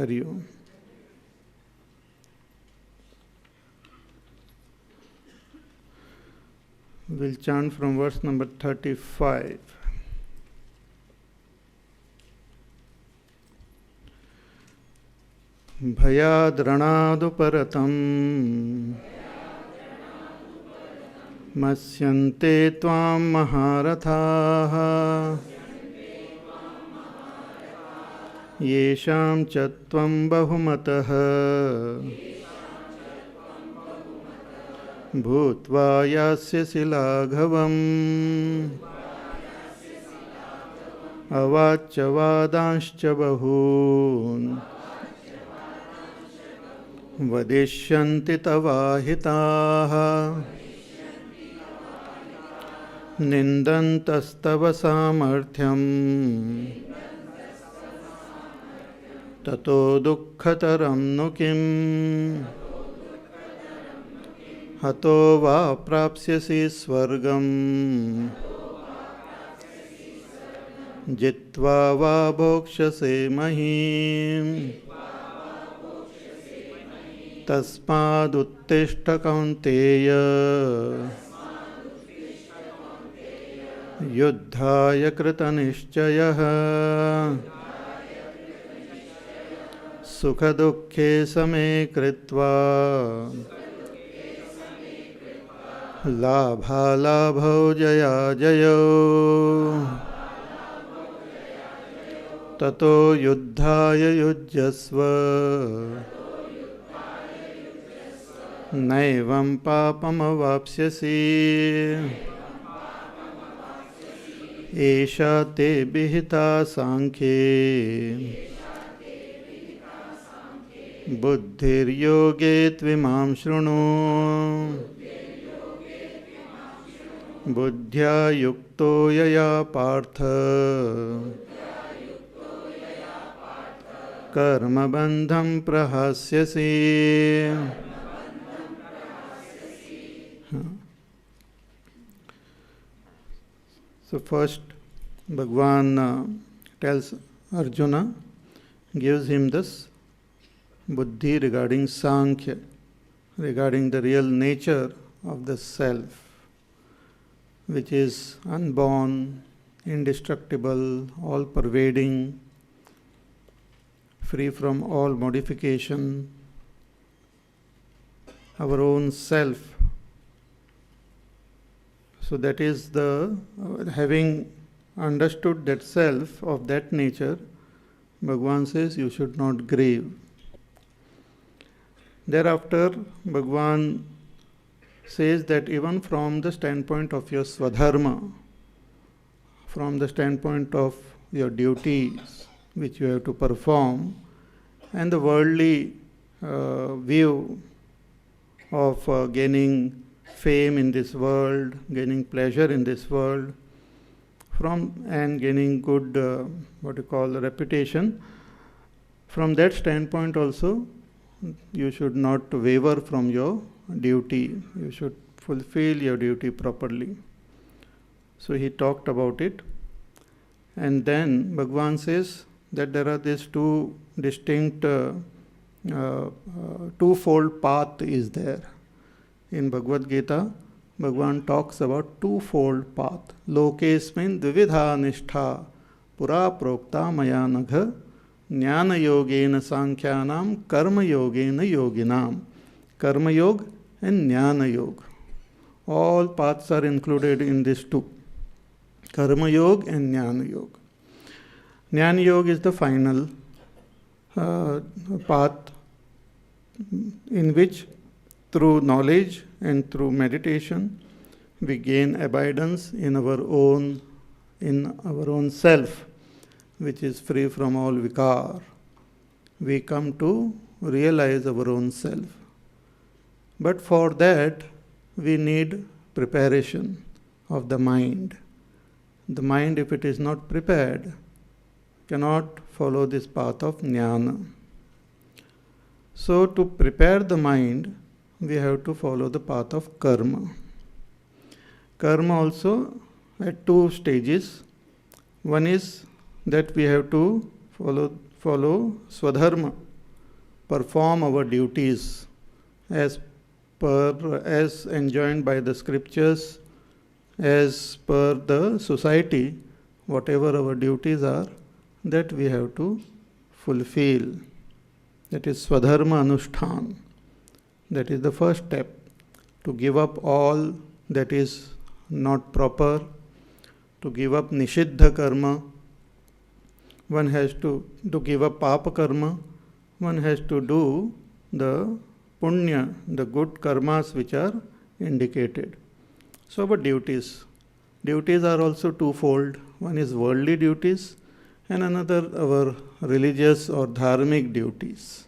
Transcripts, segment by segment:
Hari Om. We'll chant from verse number 35. भयाद्रणादुपरतं मत्स्यन्ते त्वां महारथाः येषां च त्वं बहुमतः भूत्वा यास्यसि लाघवम् अवाच्य वादांश्च बहून् वदिष्यन्ति तवाहिताः निन्दन्तस्तव सामर्थ्यम् ततो दुःखतरं नु किम् हतो वा प्राप्स्यसि स्वर्गम् जित्वा वा भोक्ष्यसे महीम् तस्मादुत्तिष्ठ कौन्तेय युद्धाय कृतनिश्चयः सुखदुःखे समे कृत्वा लाभालाभौ जयाजयौ ततो युद्धाय युज्यस्व नैवं पापमवाप्स्यसि एषा ते विहिता सांख्ये बुद्धिर्योगे त्विमां शृणु बुद्ध्या युक्तो यया Partha कर्मबन्धं प्रहास्यसि. So first Bhagwan tells Arjuna, gives him this buddhi regarding Sankhya, regarding the real nature of the self, which is unborn, indestructible, all-pervading, free from all modification, our own self. So that is the, having understood that self of that nature, Bhagwan says you should not grieve. Thereafter, Bhagwan says that even from the standpoint of your swadharma, from the standpoint of your duties which you have to perform, and the worldly view of gaining fame in this world, gaining pleasure in this world, and gaining good, reputation, from that standpoint also, you should not waver from your duty. You should fulfill your duty properly. So he talked about it. And then Bhagwan says that there are these two distinct, twofold path is there. In Bhagavad Gita, Bhagwan talks about twofold path. Lokesmin dvividha nishtha pura prokta maya nagha jnana yogena sankhyanam karma yogena yoginam. Karma yoga and jnana yoga. All paths are included in these two. Karma yoga and jnana yoga. Jnana yoga is the final path in which through knowledge and through meditation, we gain abidance in our own self, which is free from all vikar. We come to realize our own self. But for that, we need preparation of the mind. The mind, if it is not prepared, cannot follow this path of jnana. So to prepare the mind, we have to follow the path of karma. Karma also at two stages. One is that we have to follow swadharma, perform our duties as enjoined by the scriptures, as per the society, whatever our duties are, that we have to fulfill. That is Swadharma Anushtan. That is the first step, to give up all that is not proper, to give up Nishiddha karma. One has to give up Papa karma. One has to do the Punya, the good karmas which are indicated. So our duties. Duties are also twofold. One is worldly duties and another our religious or dharmic duties.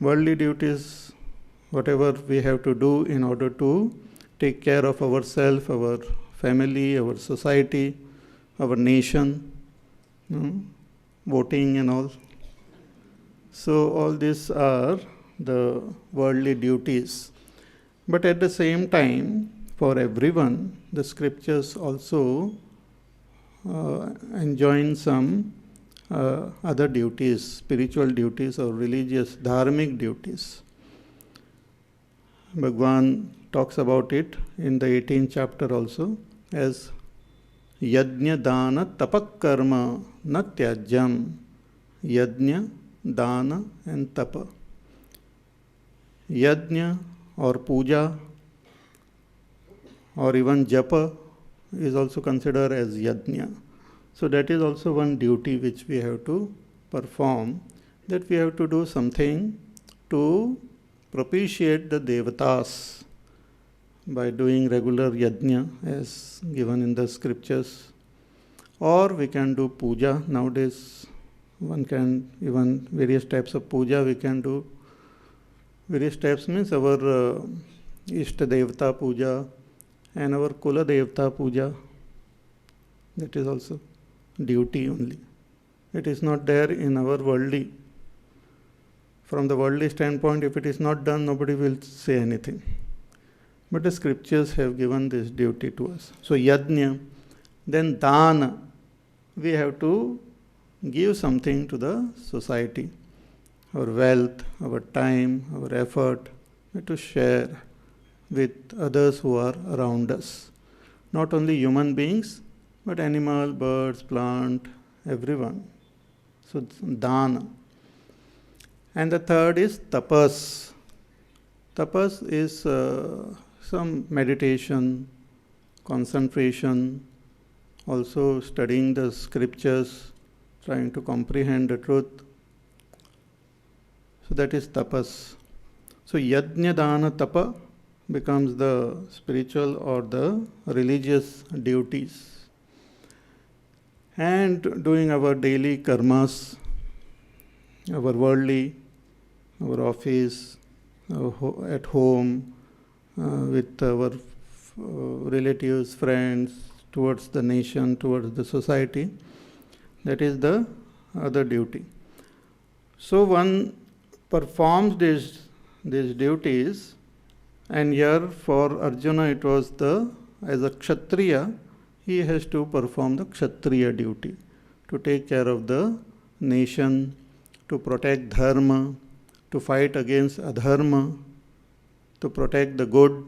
Worldly duties, whatever we have to do in order to take care of ourselves, our family, our society, our nation, voting and all. So all these are the worldly duties. But at the same time, for everyone, the scriptures also enjoin some other duties, spiritual duties or religious, dharmic duties. Bhagwan talks about it in the 18th chapter also as Yajna Dana Tapak Karma Na Tyajyam. Yajna, Dana and Tapa. Yajna or puja or even japa is also considered as yajna. So that is also one duty which we have to perform, that we have to do something to propitiate the devatas by doing regular yajna as given in the scriptures. Or we can do puja. Nowadays one can, even various types of puja we can do. Various types means our Ishta Devata puja and our Kula Devata puja. That is also duty only. It is not there in our worldly. From the worldly standpoint, if it is not done, nobody will say anything. But the scriptures have given this duty to us. So yajna, then dana, we have to give something to the society. Our wealth, our time, our effort, to share with others who are around us. Not only human beings, but animal, birds, plant, everyone. So dana. And the third is tapas. Tapas is some meditation, concentration, also studying the scriptures, trying to comprehend the truth. So that is tapas. So yajna dana tapa becomes the spiritual or the religious duties. And doing our daily karmas, our worldly, our office, at home, with our relatives, friends, towards the nation, towards the society, that is the other duty. So one performs these duties, and here for Arjuna it was as a Kshatriya, he has to perform the Kshatriya duty, to take care of the nation, to protect dharma, to fight against adharma, to protect the good.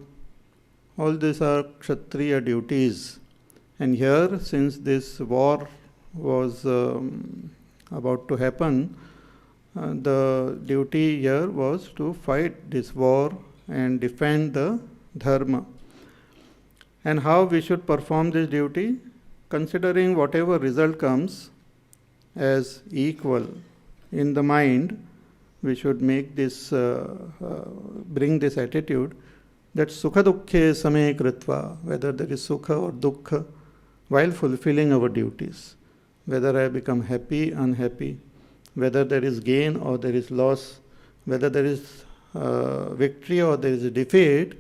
All these are Kshatriya duties. And here, since this war was about to happen, the duty here was to fight this war and defend the dharma. And how we should perform this duty? Considering whatever result comes as equal in the mind, we should make this, bring this attitude that sukha dukkhe same kritva, whether there is sukha or dukkha, while fulfilling our duties. Whether I become happy, unhappy, whether there is gain or there is loss, whether there is victory or there is a defeat,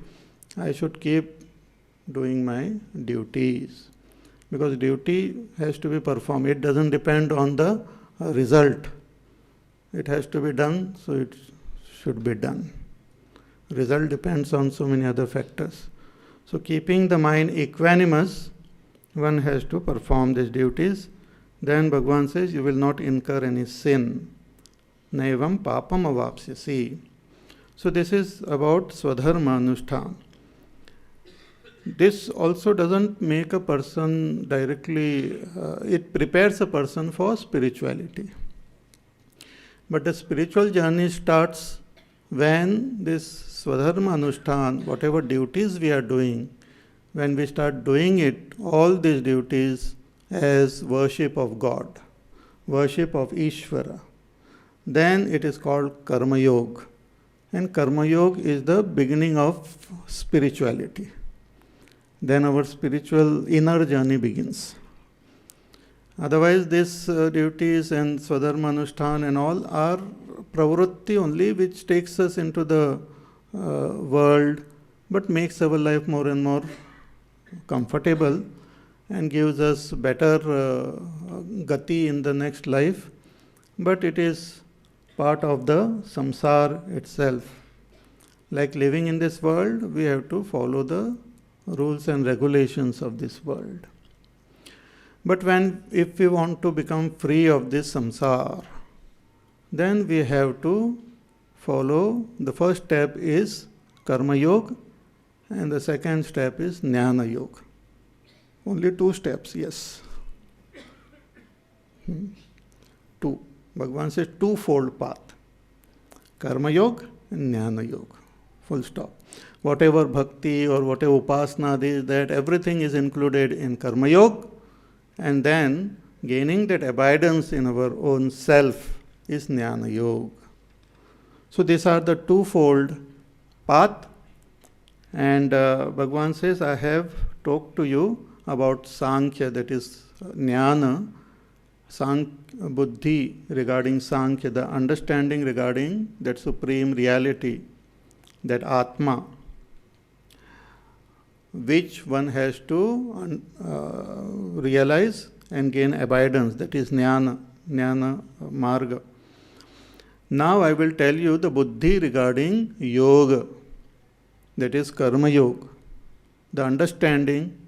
I should keep doing my duties. Because duty has to be performed. It doesn't depend on the result. It has to be done, so it should be done. Result depends on so many other factors. So keeping the mind equanimous, one has to perform these duties. Then Bhagavan says, you will not incur any sin. naivam papam avapsyasi. So this is about Swadharma Anushthan. This also doesn't make a person directly, it prepares a person for spirituality. But the spiritual journey starts when this Swadharma Anushthan, whatever duties we are doing, when we start doing it, all these duties as worship of God, worship of Ishvara, then it is called Karma Yoga. And Karma Yoga is the beginning of spirituality. Then our spiritual inner journey begins. Otherwise, these duties and Swadharma Anushthan and all are pravrutti only, which takes us into the world, but makes our life more and more comfortable and gives us better gati in the next life. But it is part of the samsara itself. Like living in this world, we have to follow the rules and regulations of this world. But if we want to become free of this samsara, then we have to follow, the first step is Karma Yoga and the second step is Jnana Yoga. Only 2 steps, yes. 2. Bhagavan says twofold path. Karma Yoga and Jnana Yoga. Full stop. Whatever bhakti or whatever upasana is, that everything is included in Karma Yoga, and then gaining that abidance in our own self is Jnana Yoga. So these are the twofold path, and Bhagavan says, I have talked to you about Sankhya, that is Jnana, Buddhi regarding Sankhya, the understanding regarding that supreme reality, that Atma, which one has to realize and gain abidance, that is Jnana Marga. Now I will tell you the Buddhi regarding Yoga, that is Karma Yoga, the understanding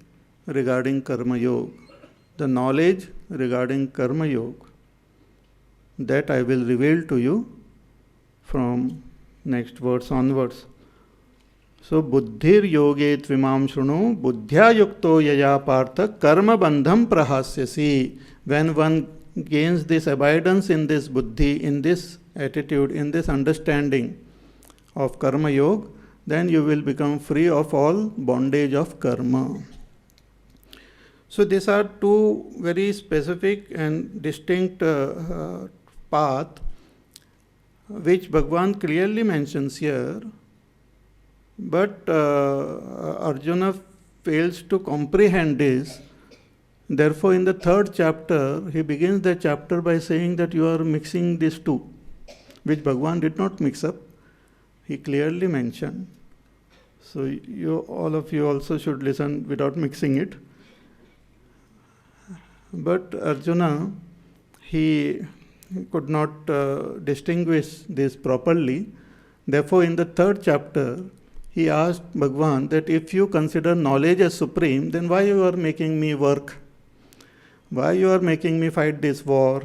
regarding Karma Yoga, the knowledge regarding Karma Yoga, that I will reveal to you from next verse onwards. So, buddhir yoge tvimam shrunu buddhya yukto yaya partha karma bandham prahasyasi. When one gains this abidance in this buddhi, in this attitude, in this understanding of Karma Yoga, then you will become free of all bondage of karma. So these are 2 very specific and distinct paths which Bhagavan clearly mentions here, but Arjuna fails to comprehend this. Therefore, in the 3rd chapter, he begins the chapter by saying that you are mixing these 2, which Bhagavan did not mix up. He clearly mentioned. So all of you also should listen without mixing it. But Arjuna, he could not distinguish this properly. Therefore, in the 3rd chapter, he asked Bhagavan that if you consider knowledge as supreme, then why you are making me work? Why you are making me fight this war?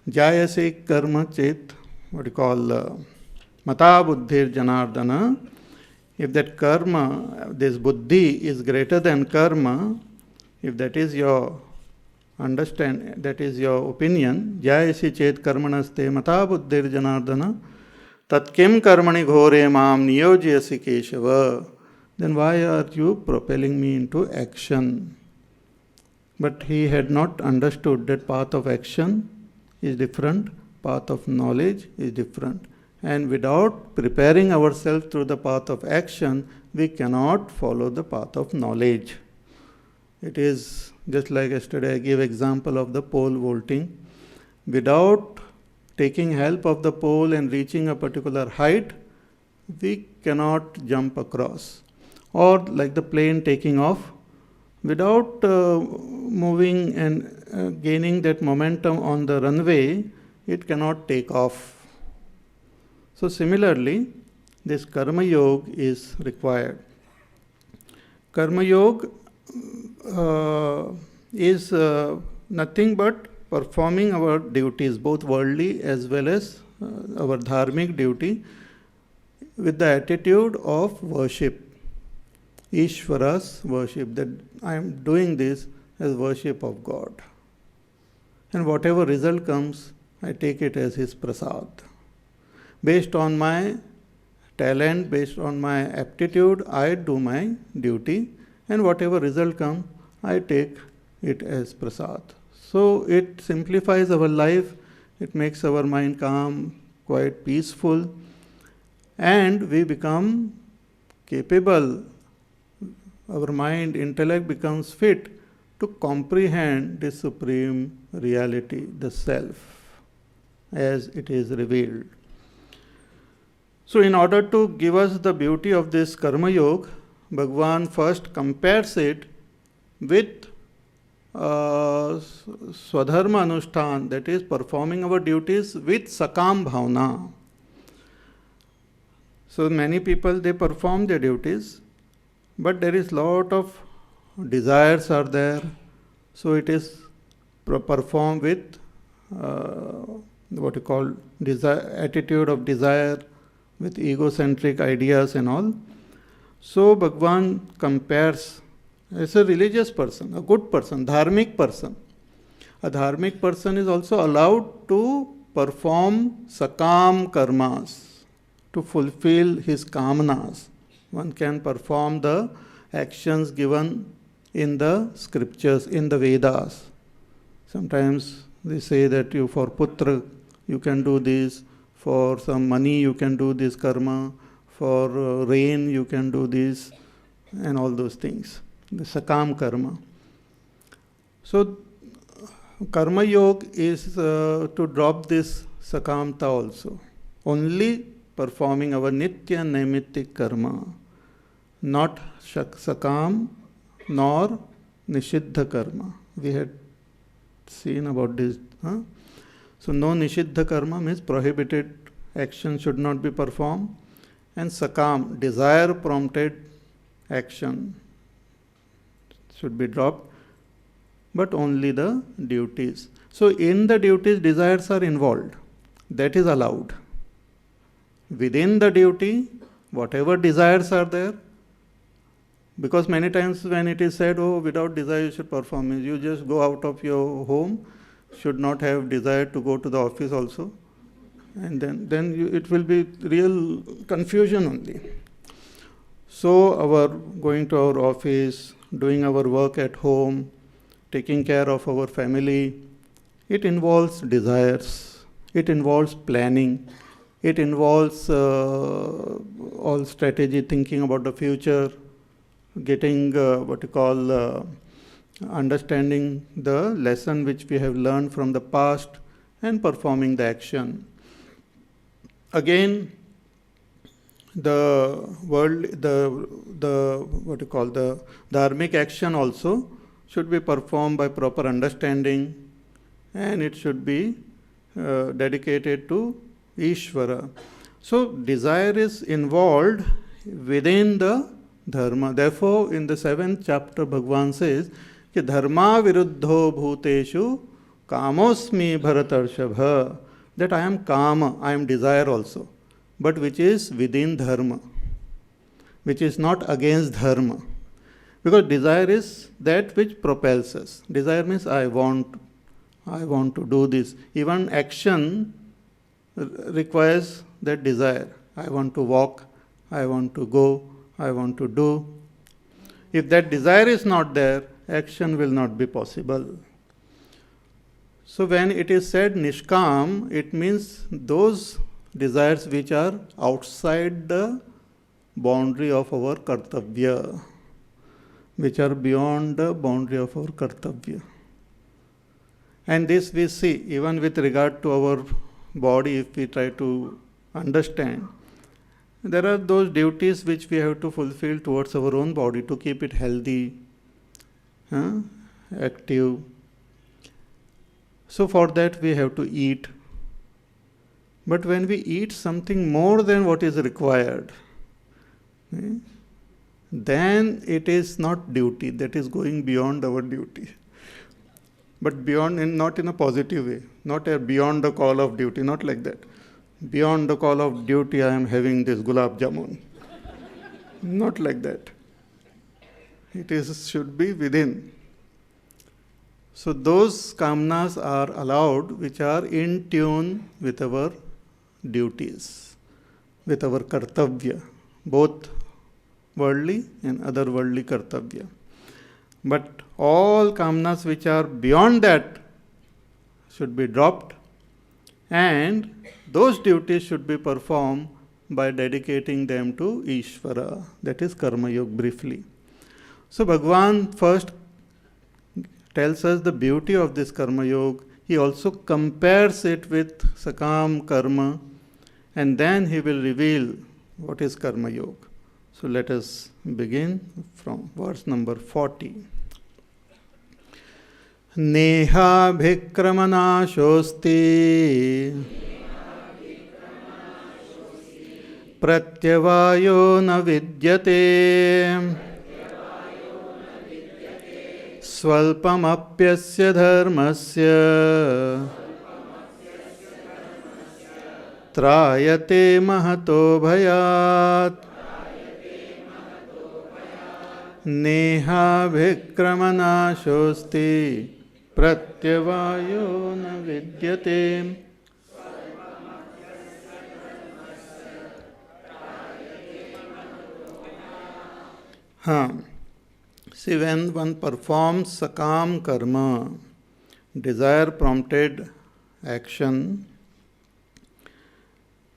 Jayase karma chet, what you call mata buddhir janardana. If that karma, this buddhi is greater than karma, if that is your that is your opinion, jayasi chet karmanaste mata buddhir janardana, tatkim karmani ghore mam niyojyasi keshava. Then why are you propelling me into action? But he had not understood that path of action is different, path of knowledge is different. And without preparing ourselves through the path of action, we cannot follow the path of knowledge. It is just like yesterday I gave example of the pole vaulting. Without taking help of the pole and reaching a particular height, we cannot jump across. Or like the plane taking off, without moving and gaining that momentum on the runway, it cannot take off. So similarly, this Karma Yoga is required. Karma Yoga is nothing but performing our duties, both worldly as well as our dharmic duty, with the attitude of worship, Ishvara's worship, that I am doing this as worship of God. And whatever result comes, I take it as his prasad. Based on my talent, based on my aptitude, I do my duty, and whatever result comes, I take it as prasad. So it simplifies our life, it makes our mind calm, quite peaceful, and we become capable, our mind, intellect becomes fit to comprehend the supreme reality, the self, as it is revealed. So in order to give us the beauty of this Karma Yoga, Bhagavan first compares it with Swadharma Anushthan, that is performing our duties with Sakam Bhavna. So many people, they perform their duties, but there is lot of desires are there. So it is performed with what you call attitude of desire, with egocentric ideas and all. So Bhagavan compares as a religious person, a good person, dharmic person. A dharmic person is also allowed to perform sakam karmas, to fulfill his kamnas. One can perform the actions given in the scriptures, in the Vedas. Sometimes they say that you, for putra, you can do this, for some money you can do this karma, for rain you can do this, and all those things. The sakam karma. So karma yoga is to drop this sakamta also. Only performing our nitya naimittik karma, not sakam nor nishiddha karma. We had seen about this. So no nishiddha karma means prohibited action should not be performed, and sakam, desire prompted action, should be dropped, but only the duties. So in the duties, desires are involved. That is allowed. Within the duty, whatever desires are there, because many times when it is said, oh, without desire you should perform, you just go out of your home, should not have desire to go to the office also, and then it will be real confusion only. So our going to our office, doing our work at home, taking care of our family, it involves desires, it involves planning, it involves all strategy, thinking about the future, getting understanding the lesson which we have learned from the past, and performing the action. Again, the dharmic action also should be performed by proper understanding, and it should be dedicated to Ishvara. So desire is involved within the dharma. Therefore, in the 7th chapter, Bhagavan says, कि dharma viruddho bhuteshu kamosmi bharatarshabha, that I am kama, I am desire also, but which is within dharma, which is not against dharma. Because desire is that which propels us. Desire means I want to do this. Even action requires that desire. I want to walk, I want to go, I want to do. If that desire is not there, action will not be possible. So when it is said nishkam, it means those desires which are outside the boundary of our kartavya, which are beyond the boundary of our kartavya. And this we see even with regard to our body. If we try to understand, there are those duties which we have to fulfill towards our own body to keep it healthy, active. So for that we have to eat. But when we eat something more than what is required, then it is not duty, that is going beyond our duty. but beyond, and not in a positive way, not a beyond the call of duty, not like that. Beyond the call of duty, I am having this gulab jamun. Not like that. It should be within. So those kamnas are allowed which are in tune with our duties, with our kartavya, both worldly and otherworldly kartavya. But all kamnas which are beyond that should be dropped, and those duties should be performed by dedicating them to Ishvara, that is Karma Yoga briefly. So Bhagavan first tells us the beauty of this Karma Yoga. He also compares it with Sakam Karma, and then he will reveal what is Karma Yoga. So let us begin from verse number 40. Neha bhikramanashosti pratyavayo na vidyate swalpamapyasya dharmasya trayate mahato bhayat. Neha bhikramanashosti pratyavayo na vidyate. See, when one performs sakam karma, desire prompted action,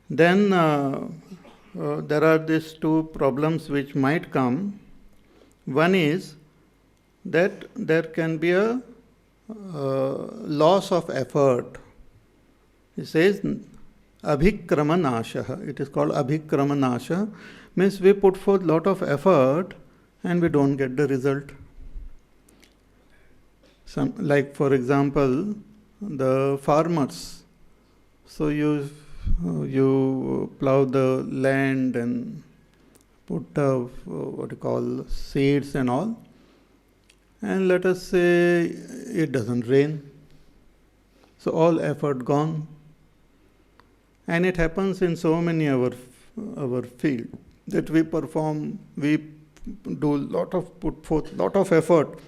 then there are these two problems which might come. One is that there can be a loss of effort. It says abhikramanasha. It is called abhikramanasha. Means we put forth lot of effort and we don't get the result. Like for example, the farmers. So you plow the land and put what you call seeds and all, and let us say it doesn't rain. So all effort gone. And it happens in so many our field that we do put forth lot of effort,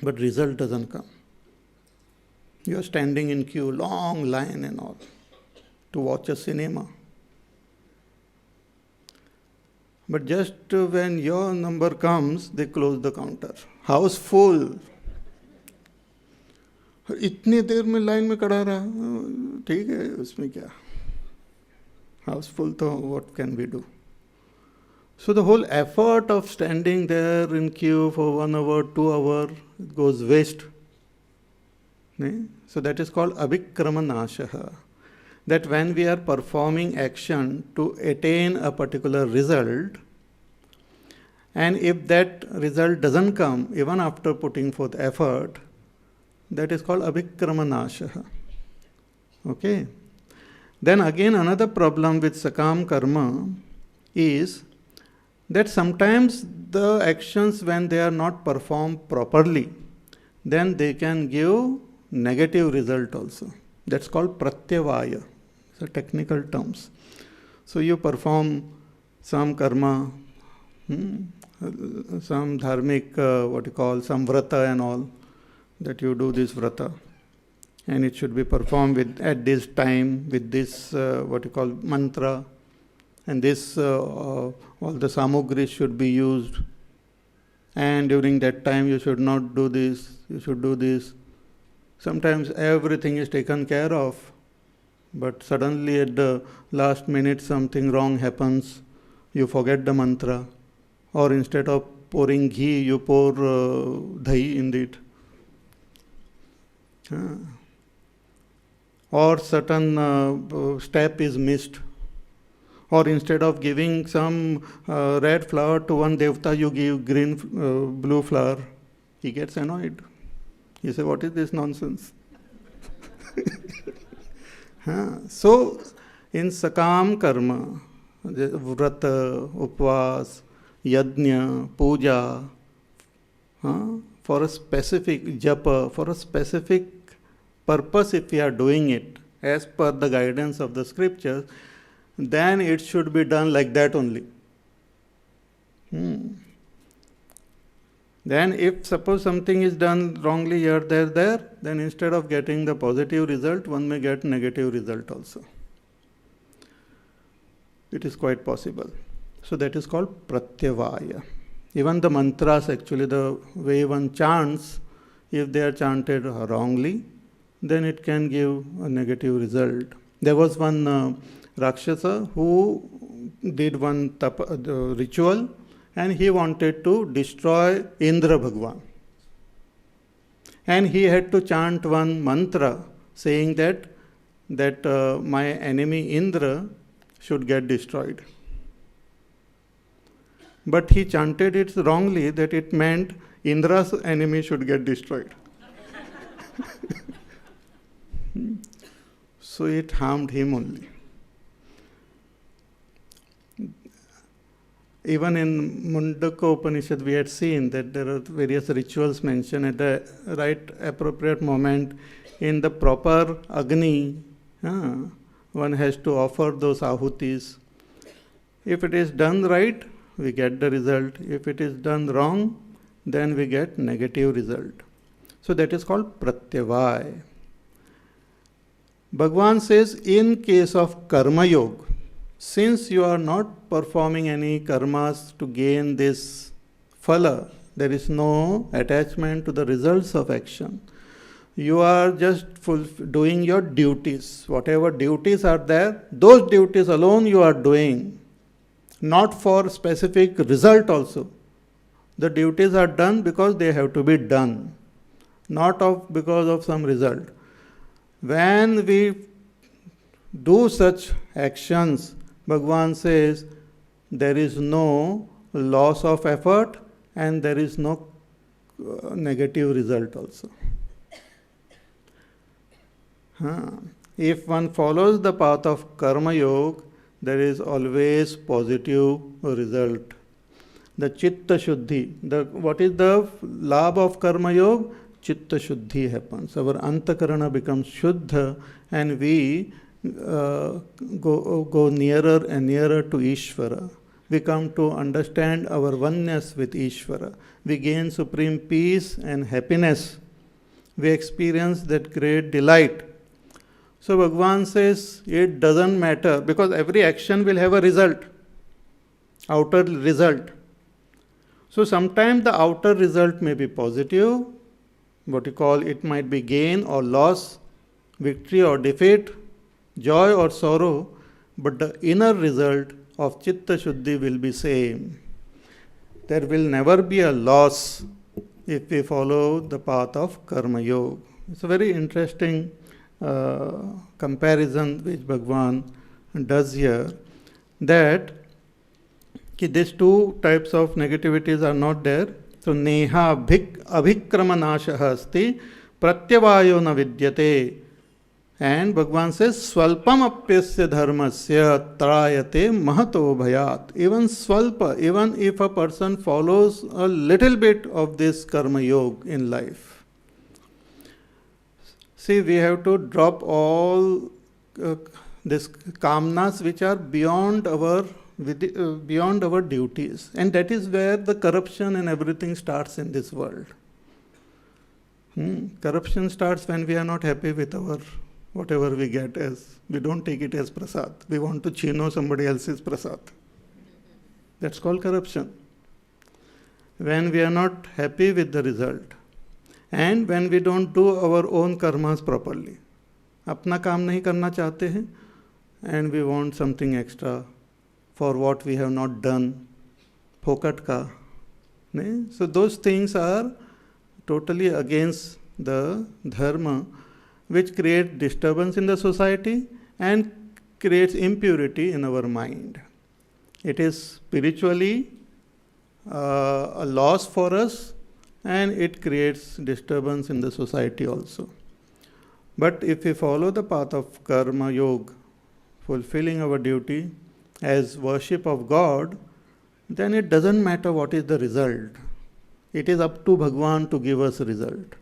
but result doesn't come. You are standing in queue, long line and all, to watch a cinema. But just when your number comes, they close the counter. House full. इतनी देर में line में खड़ा रहा, ठीक है, उसमें क्या? House full, तो what can we do? So the whole effort of standing there in queue for 1 hour, 2 hours, it goes waste. So that is called abhikramanasha. That when we are performing action to attain a particular result, and if that result doesn't come even after putting forth effort, that is called abhikramanasha. Okay. Then again another problem with sakam karma is that sometimes the actions, when they are not performed properly, then they can give negative result also. That's called pratyavaya. So technical terms. So you perform some karma, some dharmic, some vrata and all, that you do this vrata, and it should be performed at this time with this mantra, and this all the samagris should be used, and during that time you should not do this, you should do this. Sometimes everything is taken care of, but suddenly at the last minute something wrong happens, you forget the mantra, or instead of pouring ghee, you pour dahi in it. Or certain step is missed. Or instead of giving some red flower to one devta, you give blue flower. He gets annoyed. He says, what is this nonsense? So, in sakam karma, vrata, upvas, yajna, puja, for a specific japa, for a specific purpose, if we are doing it as per the guidance of the scriptures, then it should be done like that only. Then if suppose something is done wrongly here, there, then instead of getting the positive result, one may get negative result also. It is quite possible. So that is called pratyavaya. Even the mantras, actually the way one chants, if they are chanted wrongly, then it can give a negative result. There was one Rakshasa who did one ritual, and he wanted to destroy Indra Bhagwan. And he had to chant one mantra saying that my enemy Indra should get destroyed. But he chanted it wrongly, that it meant Indra's enemy should get destroyed. So it harmed him only. Even in Mundaka Upanishad, we had seen that there are various rituals mentioned at the right appropriate moment in the proper Agni. One has to offer those ahutis. If it is done right, we get the result. If it is done wrong, then we get negative result. So that is called pratyavaya. Bhagavan says, in case of karma yoga, since you are not performing any karmas to gain this phala, there is no attachment to the results of action. You are just doing your duties. Whatever duties are there, those duties alone you are doing, not for specific result also. The duties are done because they have to be done, not because of some result. When we do such actions, Bhagavan says there is no loss of effort and there is no negative result also. If one follows the path of Karma Yoga, there is always positive result. The Chitta Shuddhi. What is the labh of Karma Yoga? Chitta Shuddhi happens. Our Antakarana becomes Shuddha and we go nearer and nearer to Ishvara. We come to understand our oneness with Ishvara. We gain supreme peace and happiness. We experience that great delight. So Bhagavan says it doesn't matter because every action will have a result, outer result. So sometimes the outer result may be positive, what you call it might be gain or loss, victory or defeat, joy or sorrow, but the inner result of Chitta Shuddhi will be same. There will never be a loss if we follow the path of Karma Yoga. It's a very interesting comparison which Bhagavan does here, that these two types of negativities are not there. So neha abhikramanasha asti pratyavayo na vidyate. And Bhagavan says swalpam apyasya dharmasya trayate mahato bhayat. Even swalpa, even if a person follows a little bit of this karma yoga in life. See, we have to drop all these kamnas which are beyond our duties. And that is where the corruption and everything starts in this world. Corruption starts when we are not happy with our whatever we get as. We don't take it as prasad. We want to chino somebody else's prasad. That's called corruption. When we are not happy with the result. And when we don't do our own karmas properly. अपना काम नहीं करना चाहते हैं and we want something extra for what we have not done. फोकट का. So those things are totally against the dharma, which create disturbance in the society and creates impurity in our mind. It is spiritually a loss for us and it creates disturbance in the society also. But if we follow the path of karma yoga, fulfilling our duty as worship of God, then it doesn't matter what is the result. it is up to Bhagwan to give us result.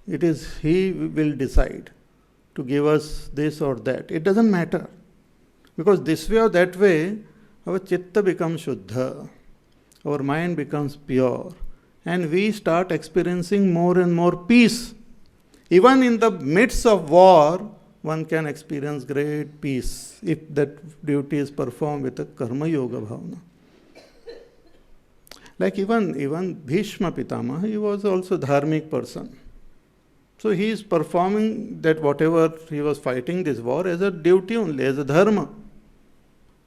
It is He will decide to give us this or that. It doesn't matter. Because this way or that way, our chitta becomes shuddha, our mind becomes pure, and we start experiencing more and more peace. Even in the midst of war, one can experience great peace if that duty is performed with a karma yoga bhavana. Like even Bhishma Pitama, he was also a dharmic person. So he is performing that whatever he was fighting this war as a duty only, as a dharma.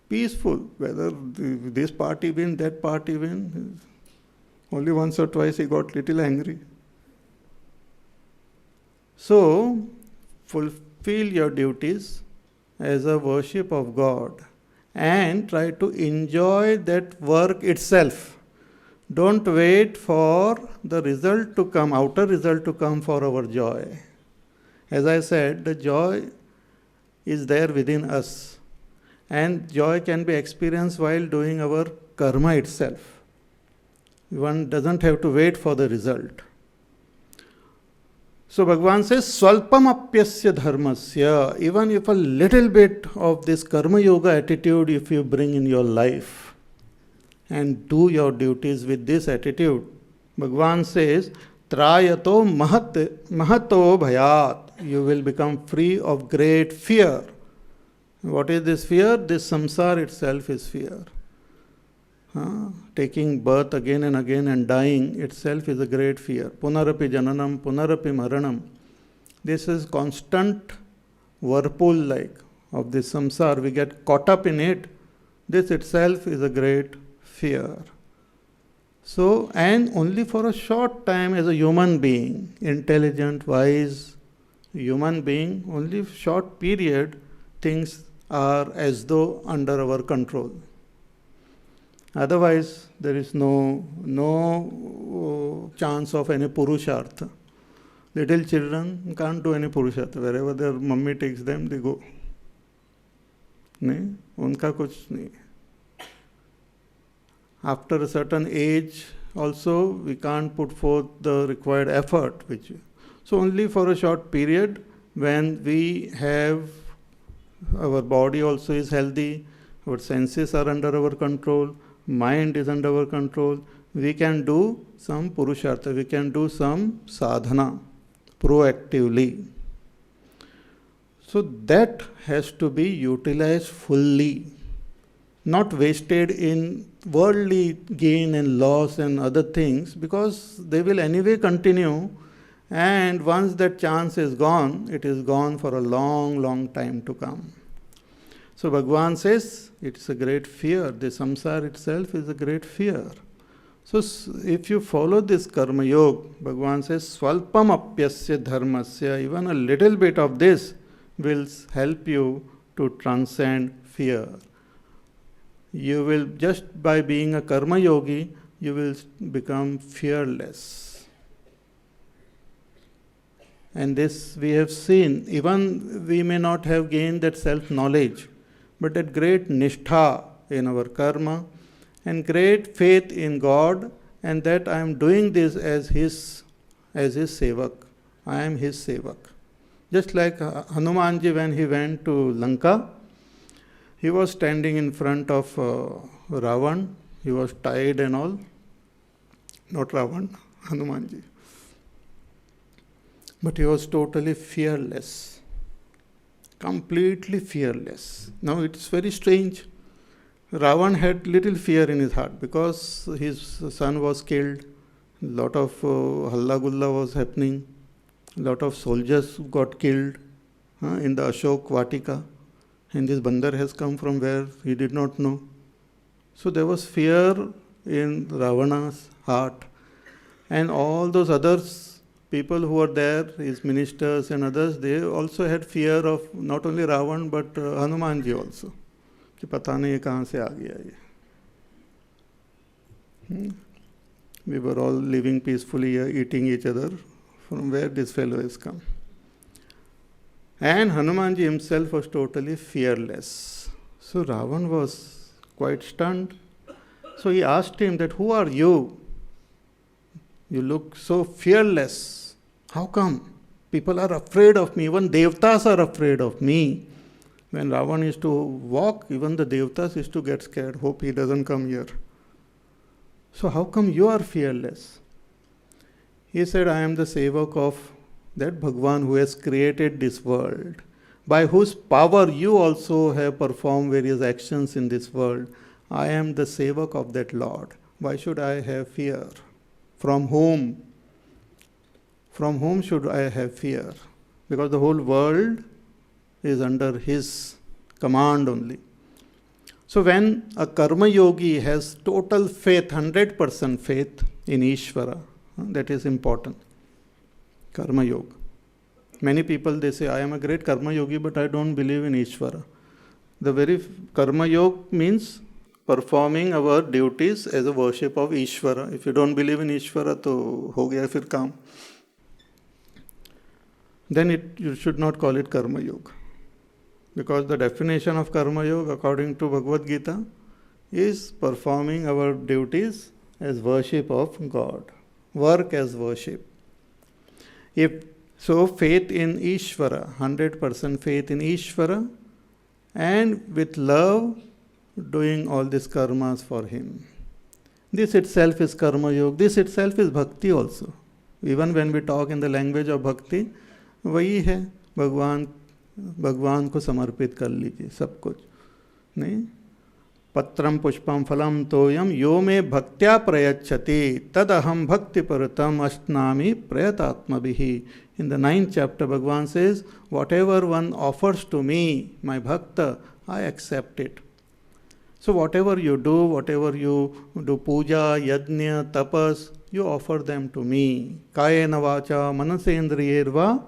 Peaceful, whether this party win, that party win. Only once or twice he got little angry. So, fulfill your duties as a worship of God and try to enjoy that work itself. Don't wait for the result to come, outer result to come for our joy. As I said, the joy is there within us. And joy can be experienced while doing our karma itself. One doesn't have to wait for the result. So Bhagavan says, Swalpam apyasya dharmasya. Even if a little bit of this karma yoga attitude, if you bring in your life and do your duties with this attitude, Bhagavan says, Trayato mahato bhayat. You will become free of great fear. What is this fear? This samsara itself is fear. Taking birth again and again and dying itself is a great fear. Punarapi jananam, punarapi maranam. This is constant whirlpool like of this samsara. We get caught up in it. This itself is a great fear. So, and only for a short time as a human being, intelligent, wise human being, only short period, things are as though under our control. Otherwise, there is no chance of any purushartha. Little children can't do any purushartha. Wherever their mummy takes them, they go. नहीं, उनका कुछ नहीं. After a certain age, also we can't put forth the required effort. So only for a short period, when we have our body also is healthy, our senses are under our control, mind is under our control, we can do some purushartha, we can do some sadhana proactively. So that has to be utilized fully, not wasted in worldly gain and loss and other things, because they will anyway continue, and once that chance is gone, it is gone for a long, long time to come. So Bhagavan says, it's a great fear. The samsara itself is a great fear. So if you follow this karma yoga, Bhagavan says, Swalpam apyasya dharmasya, even a little bit of this will help you to transcend fear. You will, just by being a karma yogi, you will become fearless. And this we have seen. Even we may not have gained that self-knowledge, but that great nishtha in our karma and great faith in God, and that I am doing this as His sevak. I am His sevak. Just like Hanumanji, when he went to Lanka, he was standing in front of Ravan. He was tied and all. Not Ravan, Hanumanji. But he was totally fearless. Completely fearless. Now it's very strange. Ravan had little fear in his heart because his son was killed. A lot of halla gulla was happening. A lot of soldiers got killed in the Ashok Vatika. And this bandar has come from where he did not know. So there was fear in Ravana's heart. And all those others, people who were there, his ministers and others, they also had fear of not only Ravan but Hanumanji also. कि पता नहीं ये कहाँ से आ गया ये. We were all living peacefully, eating each other. From where this fellow has come? And Hanumanji himself was totally fearless. So Ravan was quite stunned. So he asked him that, who are you? You look so fearless. How come? People are afraid of me. Even Devtas are afraid of me. When Ravan used to walk, even the Devtas used to get scared. Hope he doesn't come here. So how come you are fearless? He said, I am the sevak of that Bhagwan who has created this world, by whose power you also have performed various actions in this world. I am the sevak of that Lord. Why should I have fear? From whom? From whom should I have fear? Because the whole world is under his command only. So when a karma yogi has total faith, 100% faith in Ishvara, that is important. Karma yoga. Many people, they say, I am a great karma yogi, but I don't believe in Ishvara. The very karma yoga means performing our duties as a worship of Ishvara. If you don't believe in Ishvara, to ho gaya fir kaam. Then you should not call it karma yoga. Because the definition of karma yoga, according to Bhagavad Gita, is performing our duties as worship of God. Work as worship. So faith in Ishvara, 100% faith in Ishvara, and with love doing all these karmas for him. This itself is karma yoga. This itself is bhakti also. Even when we talk in the language of bhakti, वही है भगवान को समर्पित कर लीजिए सब कुछ नहीं. पत्रम पुष्पम फलम तोयम यो मे भक्त्या प्रयच्छति तदहम भक्ति परतम अश्नामि प्रयतात्मभिः. In the 9th chapter, Bhagavan says, whatever one offers to me, my bhakta, I accept it. So whatever you do puja, yajna, tapas, you offer them to me. Kayena vacha manasendriyerva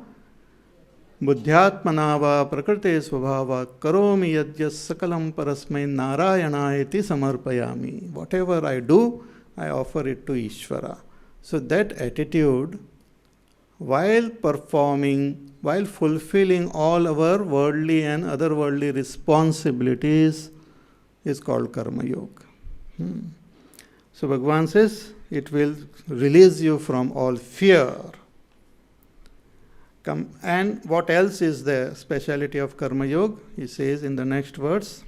बुद्ध्यात्मना वा प्रकृते स्वभावा करोमि यज्ञ सकलम परस्मै नारायणायति समर्पयामि. Whatever I do, I offer it to Ishvara. So that attitude, while performing, while fulfilling all our worldly and otherworldly responsibilities, is called karma yoga. So Bhagavan says, it will release you from all fear. And what else is the speciality of karma yoga? He says in the next verse,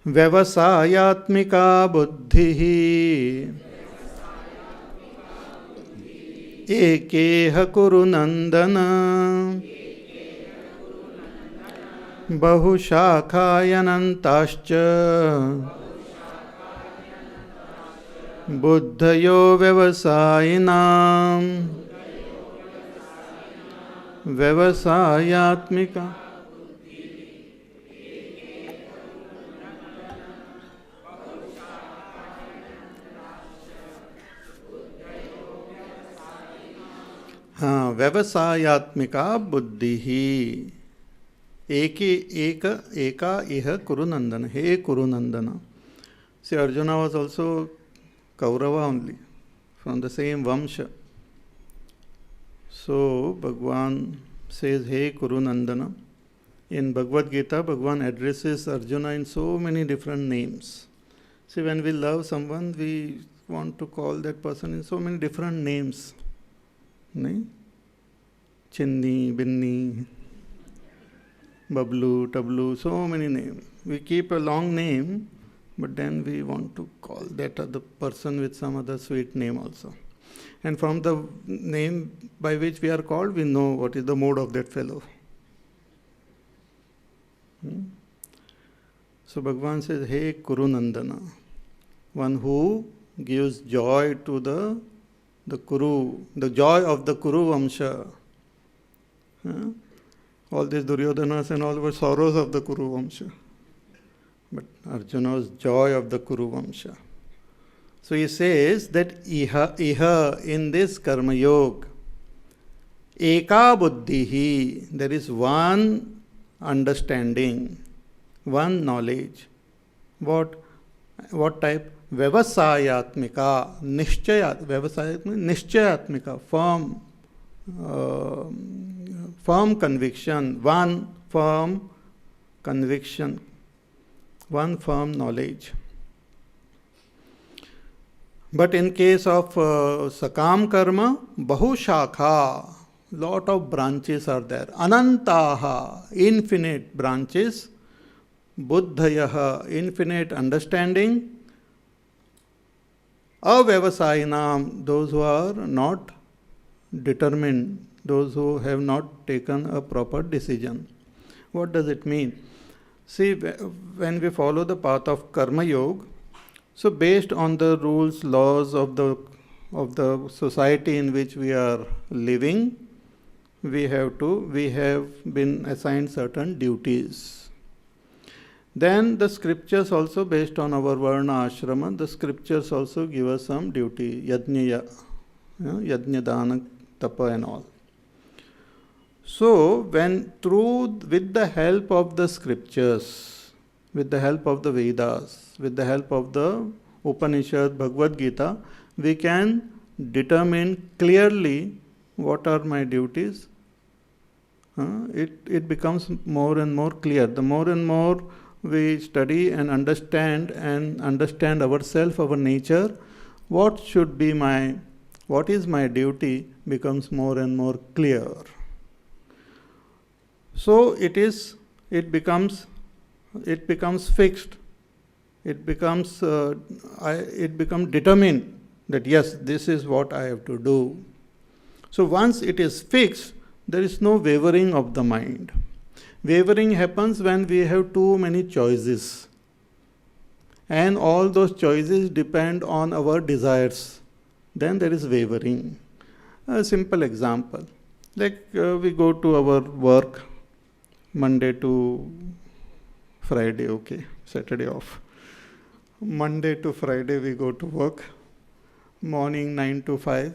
Vyavasayatmika buddhihi ekeha kuru nandana bahushakhayanantascha buddhayo vyavasayinam व्यवसायात्मिका. हाँ, व्यवसायात्मिका बुद्धि ही एका इह कुरुनंदन. हे कुरुनंदन. See, Arjuna was also Kaurava only, from the same Vamsha. So Bhagwan says, Hey Kurunandana. In Bhagavad Gita, Bhagwan addresses Arjuna in so many different names. See, when we love someone, we want to call that person in so many different names. Nahin? Chinni, Binni, Bablu, Tablu, so many names. We keep a long name, but then we want to call that other person with some other sweet name also. And from the name by which we are called, we know what is the mode of that fellow. So Bhagavan says, Hey Kurunandana, one who gives joy to the Kuru, the joy of the Kuru Vamsha. All these Duryodhanas and all were sorrows of the Kuru Vamsha. But Arjuna's joy of the Kuru Vamsha. So he says that iha in this karma yoga, eka buddhihi, there is one understanding, one knowledge. What type? Vyavasayatmika, nishchayatmika, firm conviction, one firm conviction, one firm knowledge. But in case of Sakam Karma, Bahushakha, lot of branches are there. Anantaha, infinite branches. Buddhayaha, infinite understanding. Avyavasayinam, those who are not determined, those who have not taken a proper decision. What does it mean? See, when we follow the path of Karma Yoga, so based on the rules, laws of the society in which we are living, we have been assigned certain duties. Then the scriptures also, based on our Varna Ashrama, the scriptures also give us some duty, Yajna, Yajna Dana, Tapa and all. So, with the help of the scriptures, with the help of the Vedas, with the help of the Upanishad, Bhagavad Gita, we can determine clearly what are my duties. It becomes more and more clear. The more and more we study and understand ourselves, our nature, what is my duty becomes more and more clear. So it becomes fixed. It becomes determined that yes, this is what I have to do. So once it is fixed, there is no wavering of the mind. Wavering happens when we have too many choices. And all those choices depend on our desires. Then there is wavering. A simple example. Like we go to our work Monday to Friday, okay, Saturday off. Monday to Friday we go to work, morning 9 to 5.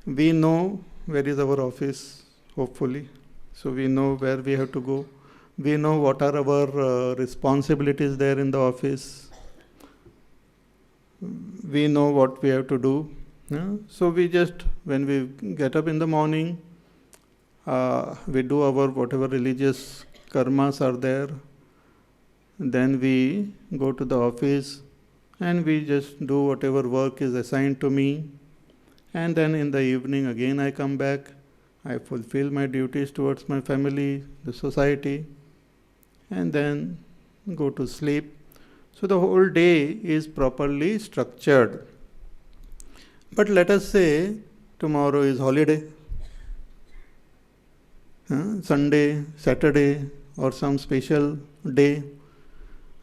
We know where is our office, hopefully. So we know where we have to go. We know what are our responsibilities there in the office. We know what we have to do. So we just, when we get up in the morning, we do our whatever religious karmas are there. Then we go to the office and we just do whatever work is assigned to me. And then in the evening again I come back. I fulfill my duties towards my family, the society, and then go to sleep. So the whole day is properly structured. But let us say tomorrow is holiday. Sunday, Saturday, or some special day,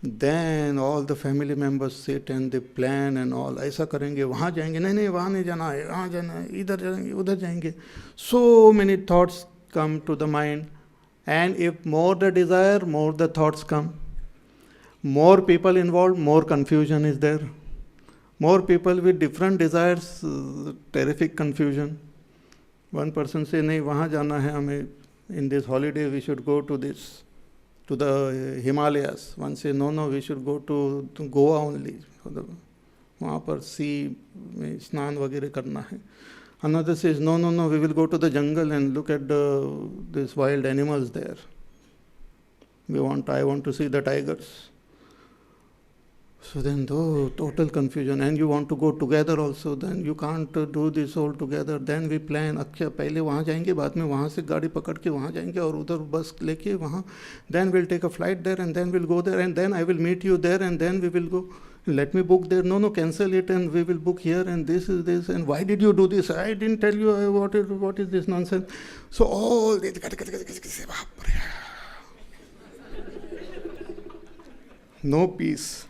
then all the family members sit and they plan and all. ऐसा करेंगे, वहाँ जाएंगे, नहीं वहाँ नहीं जाना है, वहाँ जाना है, इधर जाएंगे, उधर जाएंगे. So many thoughts come to the mind, and if more the desire, more the thoughts come. More people involved, more confusion is there. More people with different desires, terrific confusion. One person say, नहीं वहाँ जाना है हमें. In this holiday we should go to the Himalayas. One say, no, we should go to Goa only. वहाँ पर sea में स्नान वगैरह करना है. Another says, no, we will go to the jungle and look at these wild animals there. I want to see the tigers. So then total confusion, and you want to go together also, then you can't do this all together. Then we plan, अच्छा पहले वहाँ जाएंगे, बाद में वहाँ से गाड़ी पकड़ के वहाँ जाएंगे और उधर बस लेके वहाँ, then we'll take a flight there and then we'll go there and then I will meet you there and then we will go. Let me book there. No, cancel it and we will book here and this is this and why did you do this? I didn't tell you what is this nonsense. So all this, no peace.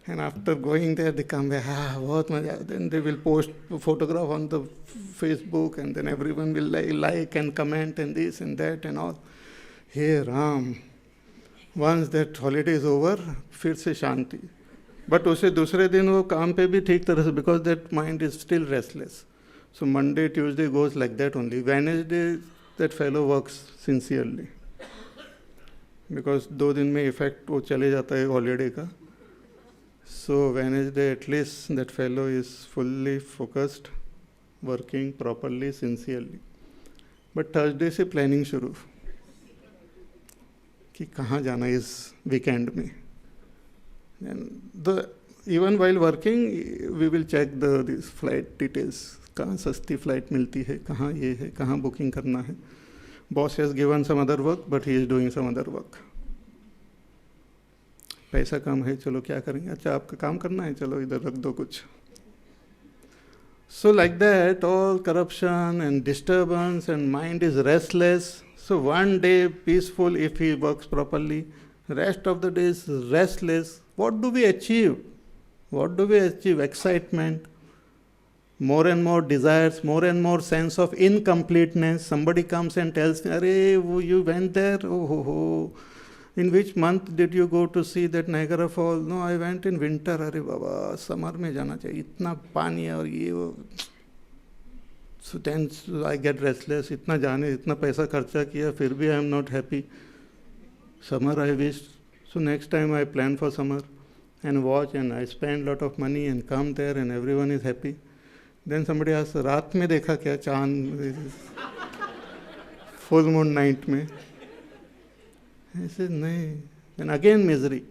And after going there, they come back, बहुत मजा. Then they will post a photograph on the Facebook and then everyone will like and comment and this and that and all. Hey Ram, once that holiday is over, फिर से शांति. But उसे दूसरे दिन वो काम पे भी ठीक तरह से, because that mind is still restless. So Monday, Tuesday goes like that only. Wednesday, that fellow works sincerely. Because 2 दिन में effect वो चले जाता है holiday का. So Wednesday at least that fellow is fully focused, working properly, sincerely. But Thursday से planning शुरू कि कहाँ जाना इस weekend में. And even while working, we will check these flight details. कहाँ सस्ती फ्लाइट मिलती है, कहाँ ये है, कहाँ बुकिंग करना है. Boss has given some other work, but he is doing some other work. पैसा कम है, चलो क्या करेंगे, अच्छा आपका काम करना है, चलो इधर रख दो कुछ. So like that, all corruption and disturbance and mind is restless. So one day peaceful if he works properly, rest of the day is restless. What do we achieve? What do we achieve? Excitement, more and more desires, more and more sense of incompleteness. Somebody comes and tells me, "Arey, you went there? Oh, ho, ho. In which month did you go to see that Niagara Falls?" "No, I went in winter." "अरे बाबा, summer में जाना चाहिए, इतना पानी है और ये वो." So then I get restless. इतना जाने, इतना पैसा खर्चा किया, फिर भी I am not happy. Summer I wish. So next time I plan for summer and watch, and I spend lot of money and come there and everyone is happy. Then somebody asks, रात में देखा क्या चांद, full moon night में? I said, nahi. Then again misery.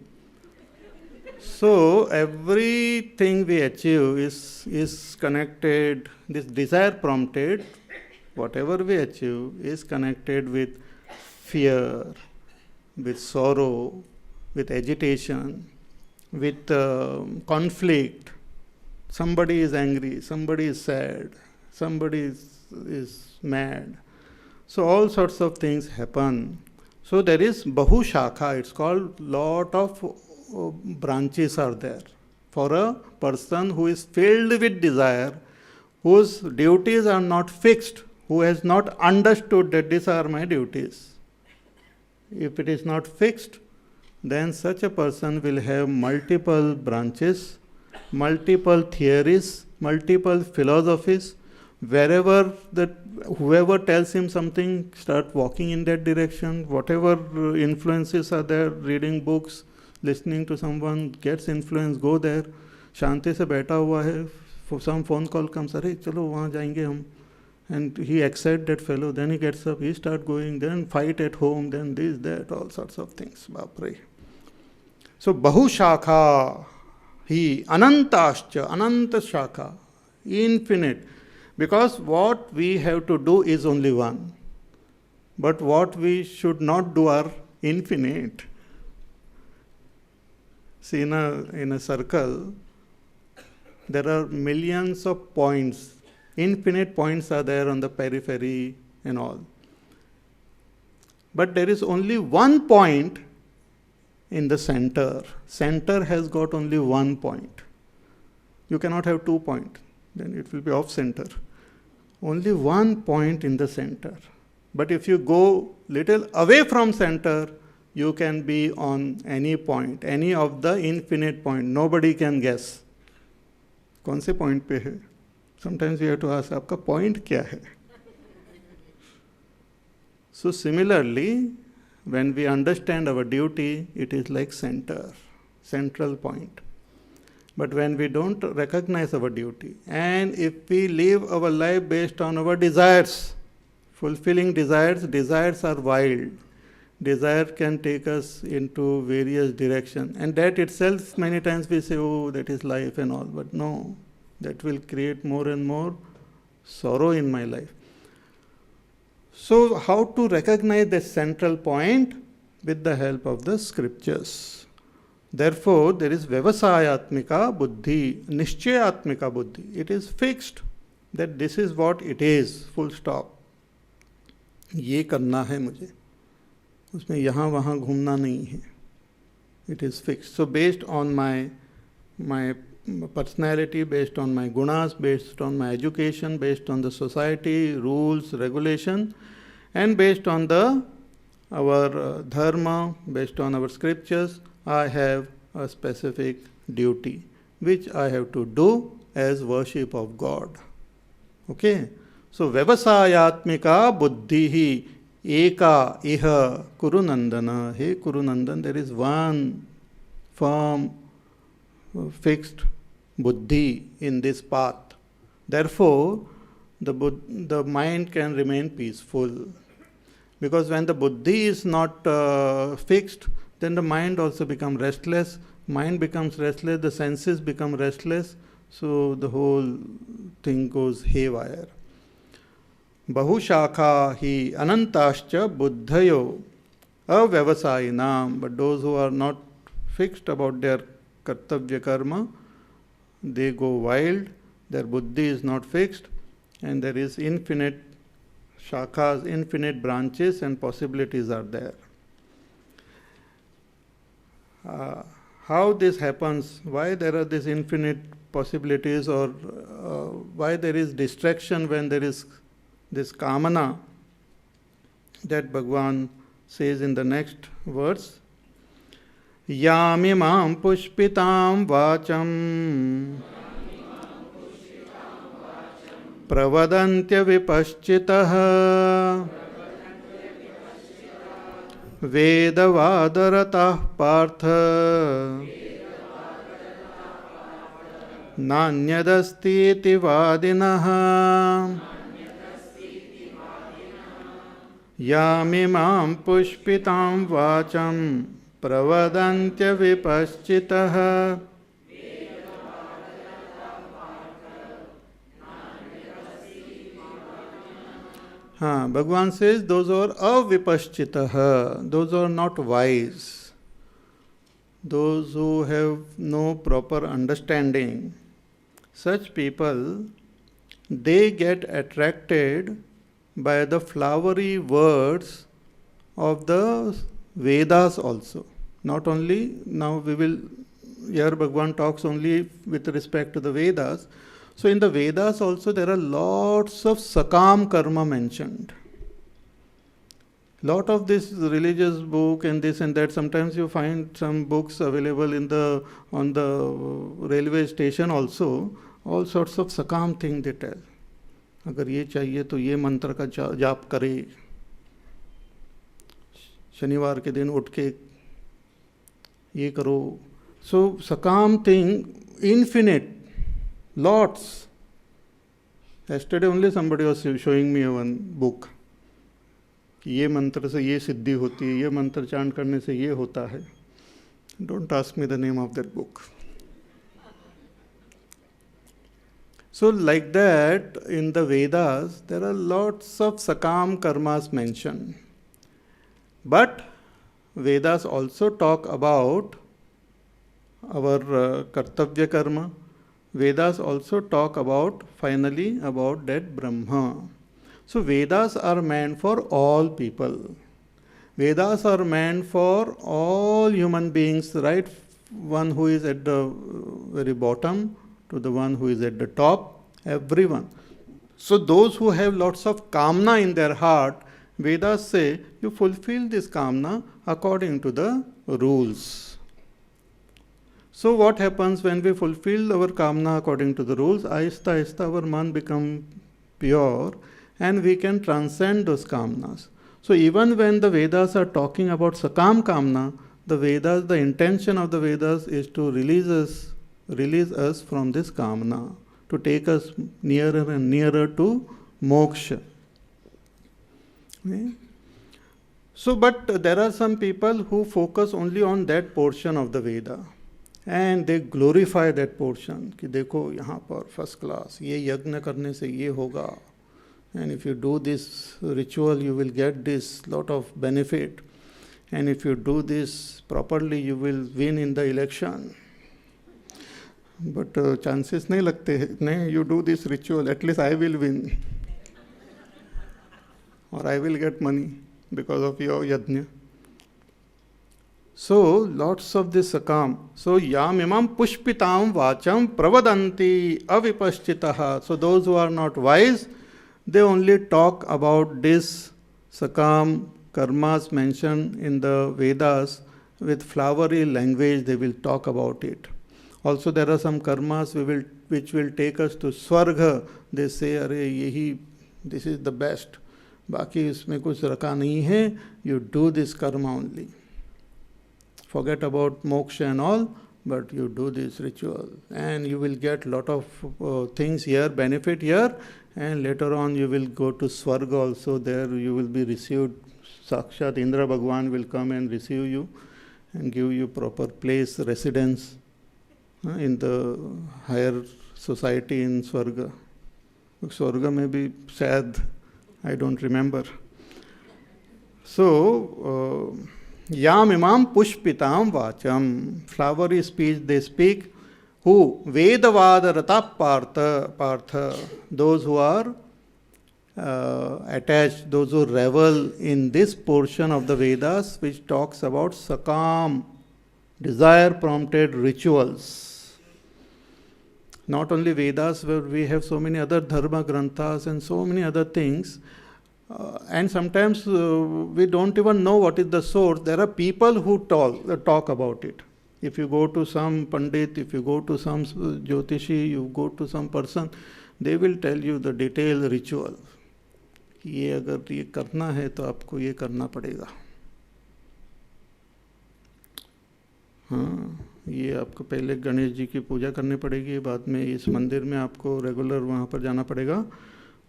So everything we achieve is connected, this desire prompted, whatever we achieve is connected with fear, with sorrow, with agitation, with conflict. Somebody is angry, somebody is sad, somebody is mad. So all sorts of things happen. So there is Bahu Shakha, it's called, lot of branches are there. For a person who is filled with desire, whose duties are not fixed, who has not understood that these are my duties. If it is not fixed, then such a person will have multiple branches, multiple theories, multiple philosophies. Wherever whoever tells him something, start walking in that direction. Whatever influences are there, reading books, listening to someone, gets influence, go there. शांति से बैठा हुआ है, some phone call comes, अरे चलो वहाँ जाएंगे हम. And he accepts that fellow, then he gets up, he start going, then fight at home, then this, that, all sorts of things. Bapre. So Bahu Shakha, he, Anantascha, Ananta Shakha, infinite. Because what we have to do is only one. But what we should not do are infinite. See, in a circle, there are millions of points. Infinite points are there on the periphery and all. But there is only one point in the center. Center has got only one point. You cannot have 2 points. Then it will be off center. Only one point in the center. But if you go little away from center, you can be on any point, any of the infinite point. Nobody can guess. कौन से point पे है? Sometimes we have to ask, आपका point क्या है? So similarly, when we understand our duty, it is like center, central point. But when we don't recognize our duty, and if we live our life based on our desires, fulfilling desires are wild. Desire can take us into various directions. And that itself, many times we say, oh, that is life and all. But no, that will create more and more sorrow in my life. So how to recognize the central point? With the help of the scriptures. Therefore, there is Vyavasayatmika Buddhi, Nishchayatmika Buddhi. It is fixed that this is what it is, full stop. ये करना है मुझे. उसमें यहाँ वहाँ घूमना नहीं है. It is fixed. So based on my personality, based on my gunas, based on my education, based on the society, rules, regulation, and based on our dharma, based on our scriptures, I have a specific duty which I have to do as worship of God. Okay? So, Vyavasayatmika Buddhihi Eka Iha Kurunandana. Hey Kurunandan, there is one firm, fixed Buddhi in this path. Therefore, the mind can remain peaceful. Because when the Buddhi is not fixed, then the mind also becomes restless. Mind becomes restless, the senses become restless, so the whole thing goes haywire. Bahushakha hi anantascha buddhayo avyavasayinam. But those who are not fixed about their kartavya karma, they go wild, their buddhi is not fixed, and there is infinite shakhas, infinite branches and possibilities are there. How this happens, why there are these infinite possibilities, or why there is distraction when there is this kamana, that Bhagwan says in the next verse. Yamimam pushpitam vacham pravadantya vipaschitah vedavadarata partha nanyadasti iti vadinah yamimam pushpitam vacham pravadantya vipaschitah. Bhagwan says those who are avipaschitah, those who are not wise, those who have no proper understanding, such people, they get attracted by the flowery words of the Vedas also. Not only, now we will, here Bhagwan talks only with respect to the Vedas. So in the Vedas also there are lots of sakam karma mentioned. Lot of this religious book and this and that. Sometimes you find some books available in on the railway station also. All sorts of sakam thing they tell. अगर ये चाहिए तो ये मंत्र का जाप करे, शनिवार के दिन उठ के ये करो. So sakam thing, infinite. Lots. Yesterday only somebody was showing me one book. ये मंत्र से ये सिद्धि होती है, ये मंत्र चांट करने से ये होता है. Don't ask me the name of that book. So like that, in the Vedas, there are lots of sakam karmas mentioned. But Vedas also talk about our kartavya karma. Vedas also talk about, finally, about that Brahma. So Vedas are meant for all people. Vedas are meant for all human beings, right? One who is at the very bottom to the one who is at the top, everyone. So those who have lots of kamna in their heart, Vedas say, you fulfill this kamna according to the rules. So what happens when we fulfill our kamna according to the rules? Ahista ahista our man become pure and we can transcend those kamnas. So even when the Vedas are talking about sakam kamna, the Vedas, the intention of the Vedas is to release us from this kamna, to take us nearer and nearer to moksha. Okay? So, but there are some people who focus only on that portion of the Veda. And they glorify that portion कि देखो यहाँ पर first class ये यज्ञ करने से ये होगा, and if you do this ritual you will get this lot of benefit, and if you do this properly you will win in the election. But chances नहीं लगते हैं, नहीं, you do this ritual, at least I will win or I will get money because of your yajna. So, lots of this sakam. So, yam imam pushpitam vacham pravadanti avipaschitaha. So, those who are not wise, they only talk about this sakam karmas mentioned in the Vedas with flowery language. They will talk about it. Also, there are some karmas which will take us to Swarga. They say, "Arey, yehi, this is the best. Baki isme kuch rakha nahi hai. You do this karma only. Forget about moksha and all, but you do this ritual and you will get lot of things here, benefit here, and later on you will go to Swarga also. There you will be received. Sakshat Indra Bhagwan will come and receive you, and give you proper place, residence in the higher society in Swarga. Swarga may be sad, I don't remember. So, yam imam pushpitam vacham, flowery speech they speak. Who? Vedavada rata partha, those who are attached, those who revel in this portion of the Vedas which talks about sakam, desire prompted rituals. Not only Vedas, where we have so many other dharma granthas and so many other things, and sometimes we don't even know what is the source. There are people who talk about it. If you go to some Pandit, if you go to some Jyotishi, you go to some person, they will tell you the detailed ritual. ये अगर ये करना है तो आपको ये करना पड़ेगा. हाँ, ये आपको पहले गणेश जी की पूजा करनी पड़ेगी, बाद में इस मंदिर में आपको रेगुलर वहाँ पर जाना पड़ेगा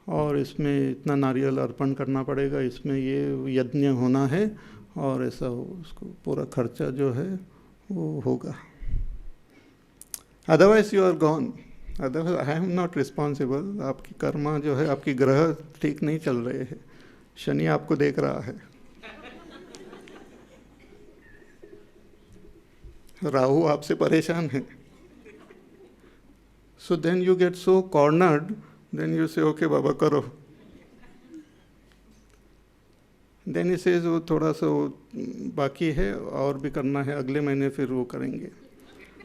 और इसमें इतना नारियल अर्पण करना पड़ेगा, इसमें ये यज्ञ होना है और ऐसा उसको पूरा खर्चा जो है वो होगा. Otherwise you are gone. Otherwise I am not responsible. आपकी कर्मा जो है, आपकी ग्रह ठीक नहीं चल रहे हैं, शनि आपको देख रहा है, राहु आपसे परेशान है. So then you get so cornered, then you say okay बाबा करो. देन ही सेज वो थोड़ा सा बाकी है और भी करना है, अगले महीने फिर वो करेंगे.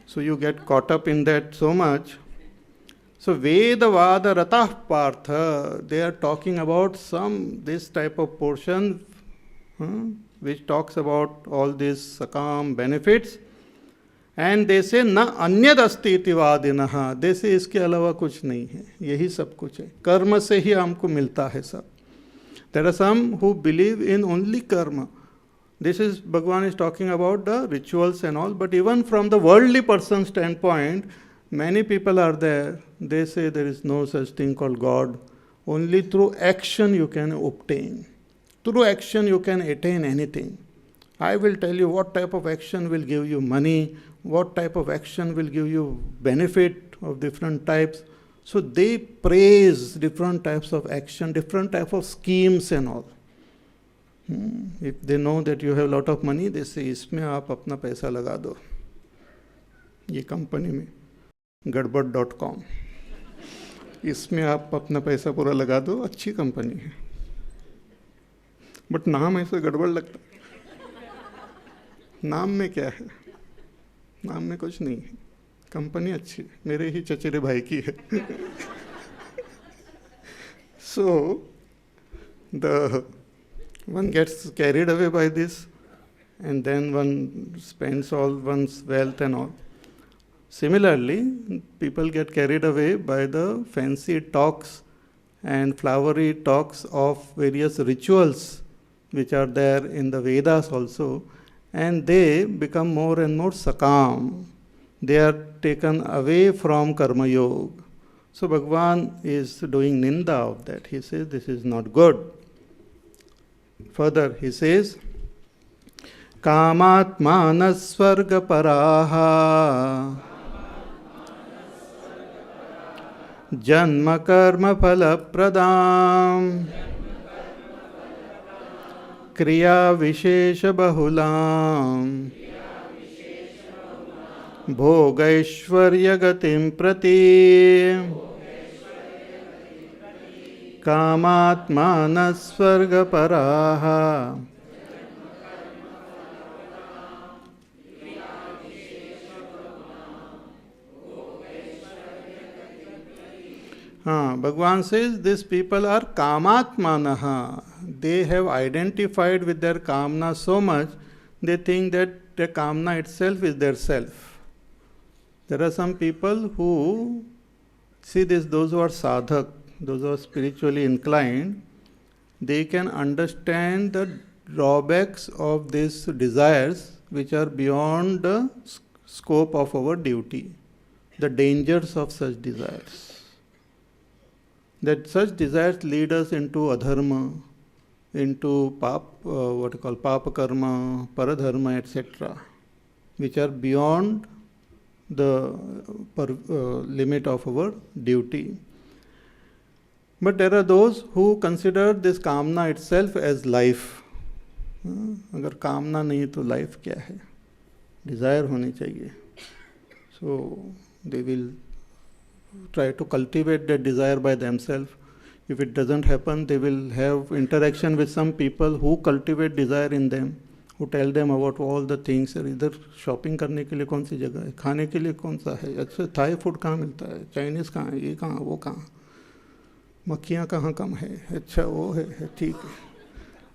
So you get caught up in that so much. So Vedavada Ratah Partha, they are talking about this type of portion which talks about all these sakam benefits, and they say na anyad asti iti vadinaha, they say इसके अलावा कुछ नहीं है, यही सब कुछ है, कर्म से ही हमको मिलता है सब. There are some who believe in only karma. This is, Bhagavan is talking about the rituals and all, but even from the worldly person standpoint, many people are there, they say there is no such thing called God. Only through action you can obtain. Through action you can attain anything. I will tell you what type of action will give you money, what type of action will give you benefit of different types. So they praise different types of action, different type of schemes and all. If they know that you have a lot of money, they say, इसमें आप अपना पैसा लगा दो, ये company में गड़बड़.com, इसमें आप अपना पैसा पूरा लगा दो, अच्छी कंपनी है. बट नाम ऐसे गड़बड़ लगता है. नाम में क्या है? नाम में कुछ नहीं है, कंपनी अच्छी है, मेरे ही चचेरे भाई की है. So the one gets carried away by this, and then one spends all one's wealth and all. Similarly, people get carried away by the fancy talks and flowery talks of various rituals which are there in the Vedas also, and they become more and more sakam. They are taken away from karma yoga. So Bhagavan is doing ninda of that. He says this is not good. Further, he says, Kamatmana swarga paraha Janma karma phala pradam Kriya vishesha bahulam Bhogaishvarya gatim prati Kamatmana swarga paraha. Bhagavan says these people are kamatmanaha. They have identified with their kamna so much, they think that the kamna itself is their self. There are some people who see this, those who are sadhak, those who are spiritually inclined, they can understand the drawbacks of these desires which are beyond the scope of our duty, the dangers of such desires. That such desires lead us into adharma, into papa karma, paradharma, etc. which are beyond the limit of our duty. But there are those who consider this kamna itself as life. अगर कामना नहीं तो life क्या है? Desire होनी चाहिए. So they will try to cultivate that desire by themselves. If it doesn't happen, they will have interaction with some people who cultivate desire in them, who tell them about all the things. इधर shopping करने के लिए कौन सी जगह है, खाने के लिए कौन सा है, अच्छा थाई फूड कहाँ मिलता है, चाइनीज़ कहाँ है, ये कहाँ वो कहाँ, मक्खियाँ कहाँ कम है, अच्छा वो है, ठीक है.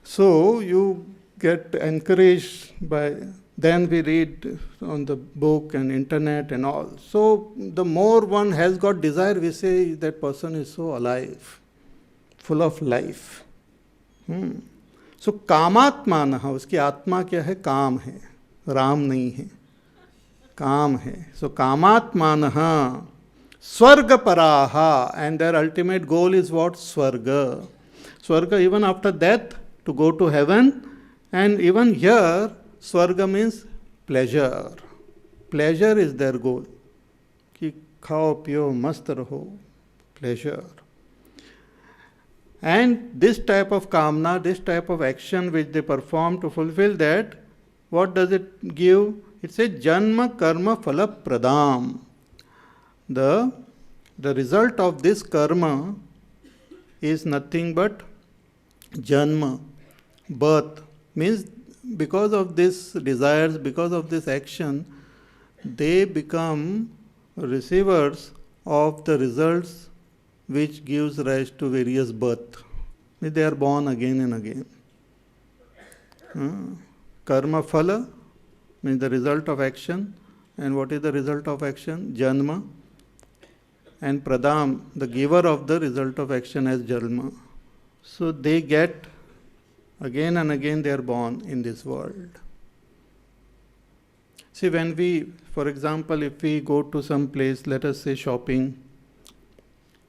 So you get encouraged by, then we read on the book and internet and all. So the more one has got desire, we say that person is so alive, full of life. So कामात्मानः, उसकी आत्मा क्या है? काम है, राम नहीं है, काम है. So कामात्मानः स्वर्गपराः, and their ultimate goal is what? Swarga. Swarga, even after death, to go to heaven. And even here, Swarga means pleasure. Pleasure is their goal. कि खाओ पियो मस्त रहो, pleasure. And this type of kamna, this type of action which they perform to fulfill that, what does it give? It says janma karma phala pradam. The result of this karma is nothing but janma, birth. Means because of these desires, because of this action, they become receivers of the results which gives rise to various birth. They are born again and again. Karma phala means the result of action. And what is the result of action? Janma. And pradam, the giver of the result of action, as janma. So they get, again and again they are born in this world. See, when we, for example, if we go to some place, let us say shopping,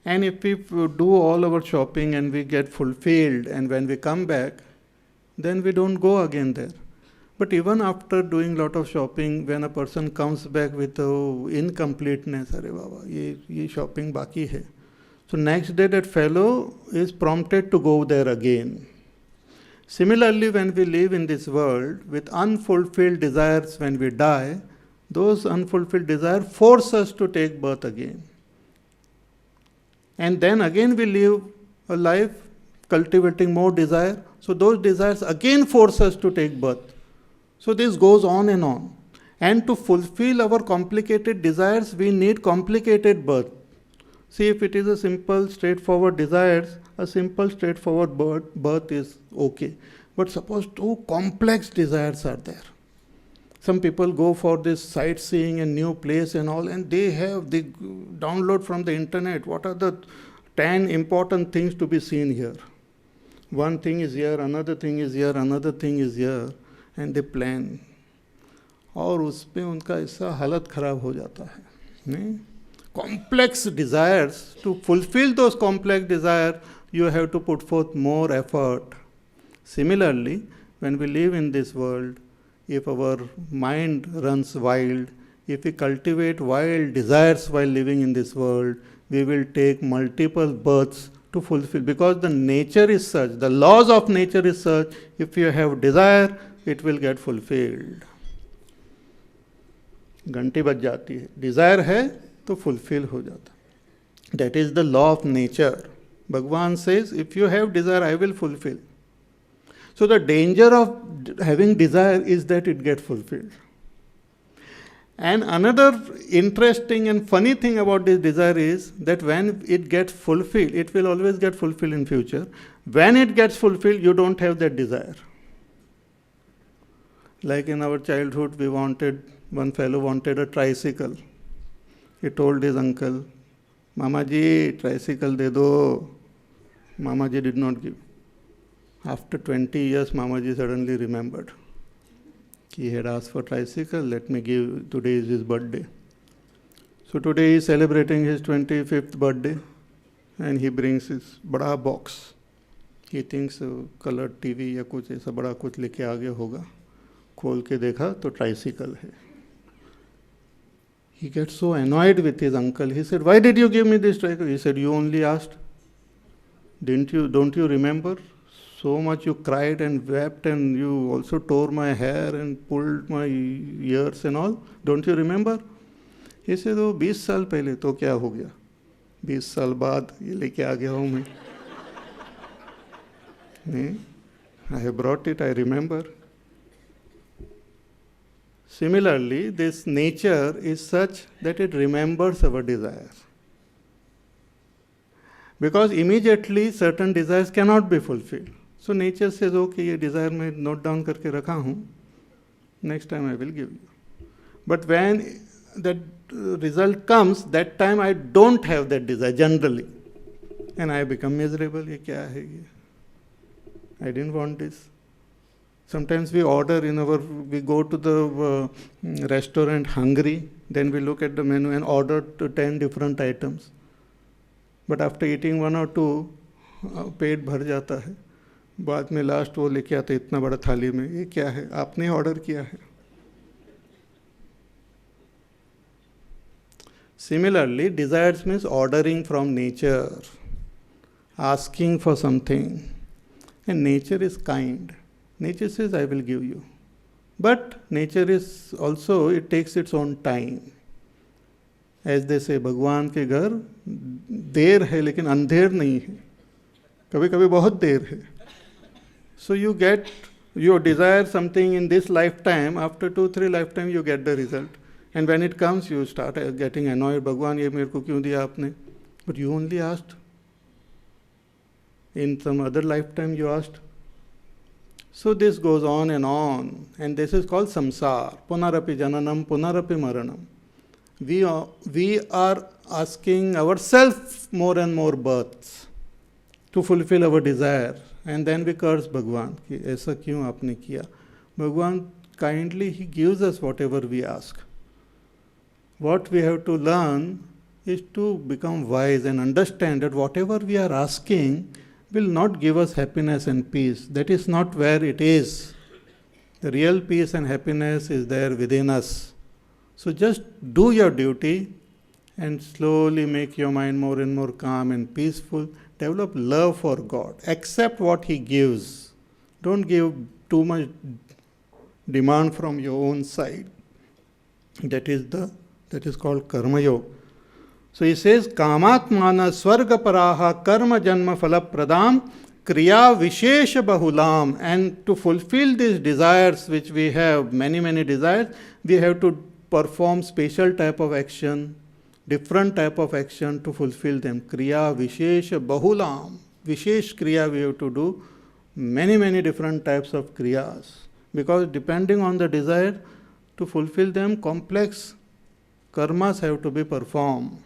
and if we do all our shopping and we get fulfilled, and when we come back, then we don't go again there. But even after doing lot of shopping, when a person comes back with incompleteness, अरे बाबा ये shopping बाकी है, so next day that fellow is prompted to go there again. Similarly, when we live in this world with unfulfilled desires, when we die, those unfulfilled desires force us to take birth again. And then again we live a life cultivating more desire. So those desires again force us to take birth. So this goes on and on. And to fulfill our complicated desires, we need complicated birth. See, if it is a simple, straightforward desires, a simple, straightforward birth is okay. But suppose two complex desires are there. Some people go for this sightseeing and new place and all, and they download from the internet what are the 10 important things to be seen here. One thing is here, another thing is here, another thing is here, and they plan. और उसमें उनका ऐसा हालत खराब हो जाता है, नहीं? Complex desires, to fulfill those complex desires, you have to put forth more effort. Similarly, when we live in this world, if our mind runs wild, if we cultivate wild desires while living in this world, we will take multiple births to fulfill. Because the nature is such, the laws of nature is such, if you have desire, it will get fulfilled. घंटी बज जाती है, desire है तो fulfil हो जाता. That is the law of nature. भगवान says if you have desire I will fulfil. So the danger of having desire is that it get fulfilled. And another interesting and funny thing about this desire is that when it gets fulfilled, it will always get fulfilled in future. When it gets fulfilled, you don't have that desire. Like in our childhood, one fellow wanted a tricycle. He told his uncle, Mama ji, tricycle de do. Mama ji did not give. After 20 years, Mama ji suddenly remembered. He had asked for tricycle, let me give, today is his birthday. So today he is celebrating his 25th birthday and he brings his bada box. He thinks colored TV या कुछ ऐसा बड़ा कुछ लेके आ गया होगा. खोल के देखा तो tricycle है. He gets so annoyed with his uncle. He said, "Why did you give me this striker?" He said, "You only asked. Don't you remember? So much you cried and wept, and you also tore my hair and pulled my ears and all. Don't you remember?" He said, "Oh, 20 साल पहले तो क्या हो गया? 20 साल बाद ये लेके आ गया हूँ मैं. I have brought it, I remember." Similarly, this nature is such that it remembers our desire. Because immediately certain desires cannot be fulfilled. So nature says, "Okay, ये desire मैं note down करके रखा हूँ. Next time I will give you." But when that result comes, that time I don't have that desire generally. And I become miserable. ये क्या है ये? I didn't want this. Sometimes we order we go to the restaurant hungry, then we look at the menu and order 10 different items. But after eating one or two, पेट भर जाता है. बाद में last वो लेके आते इतना बड़ा थाली में. ये क्या है? आपने ऑर्डर किया है. Similarly, desires means ordering from nature, asking for something. And nature is kind. Nature says, "I will give you." But nature is also, it takes its own time. As they say, भगवान के घर देर है लेकिन अंधेर नहीं है. कभी कभी बहुत देर है. So you desire something in this lifetime, after 2-3 lifetime you get the result. And when it comes, you start getting annoyed. भगवान ये मेरे को क्यों दिया आपने? But you only asked. In some other lifetime you asked. So this goes on, and this is called samsara. Punarapi jananam, punarapi maranam. We are asking ourselves more and more births to fulfill our desire, and then we curse Bhagwan कि ऐसा क्यों आपने किया. Bhagwan kindly, he gives us whatever we ask. What we have to learn is to become wise and understand that whatever we are asking will not give us happiness and peace. That is not where it is. The real peace and happiness is there within us. So just do your duty and slowly make your mind more and more calm and peaceful. Develop love for God. Accept what He gives. Don't give too much demand from your own side. That is called karma yoga. So he says, "Kamatmana swarga paraha karma janma phala pradam kriya vishesha bahulam." And to fulfill these desires which we have, many, many desires, we have to perform special type of action, different type of action to fulfill them. Kriya vishesha bahulam. Vishesh kriya we have to do, many, many different types of kriyas. Because depending on the desire, to fulfill them, complex karmas have to be performed.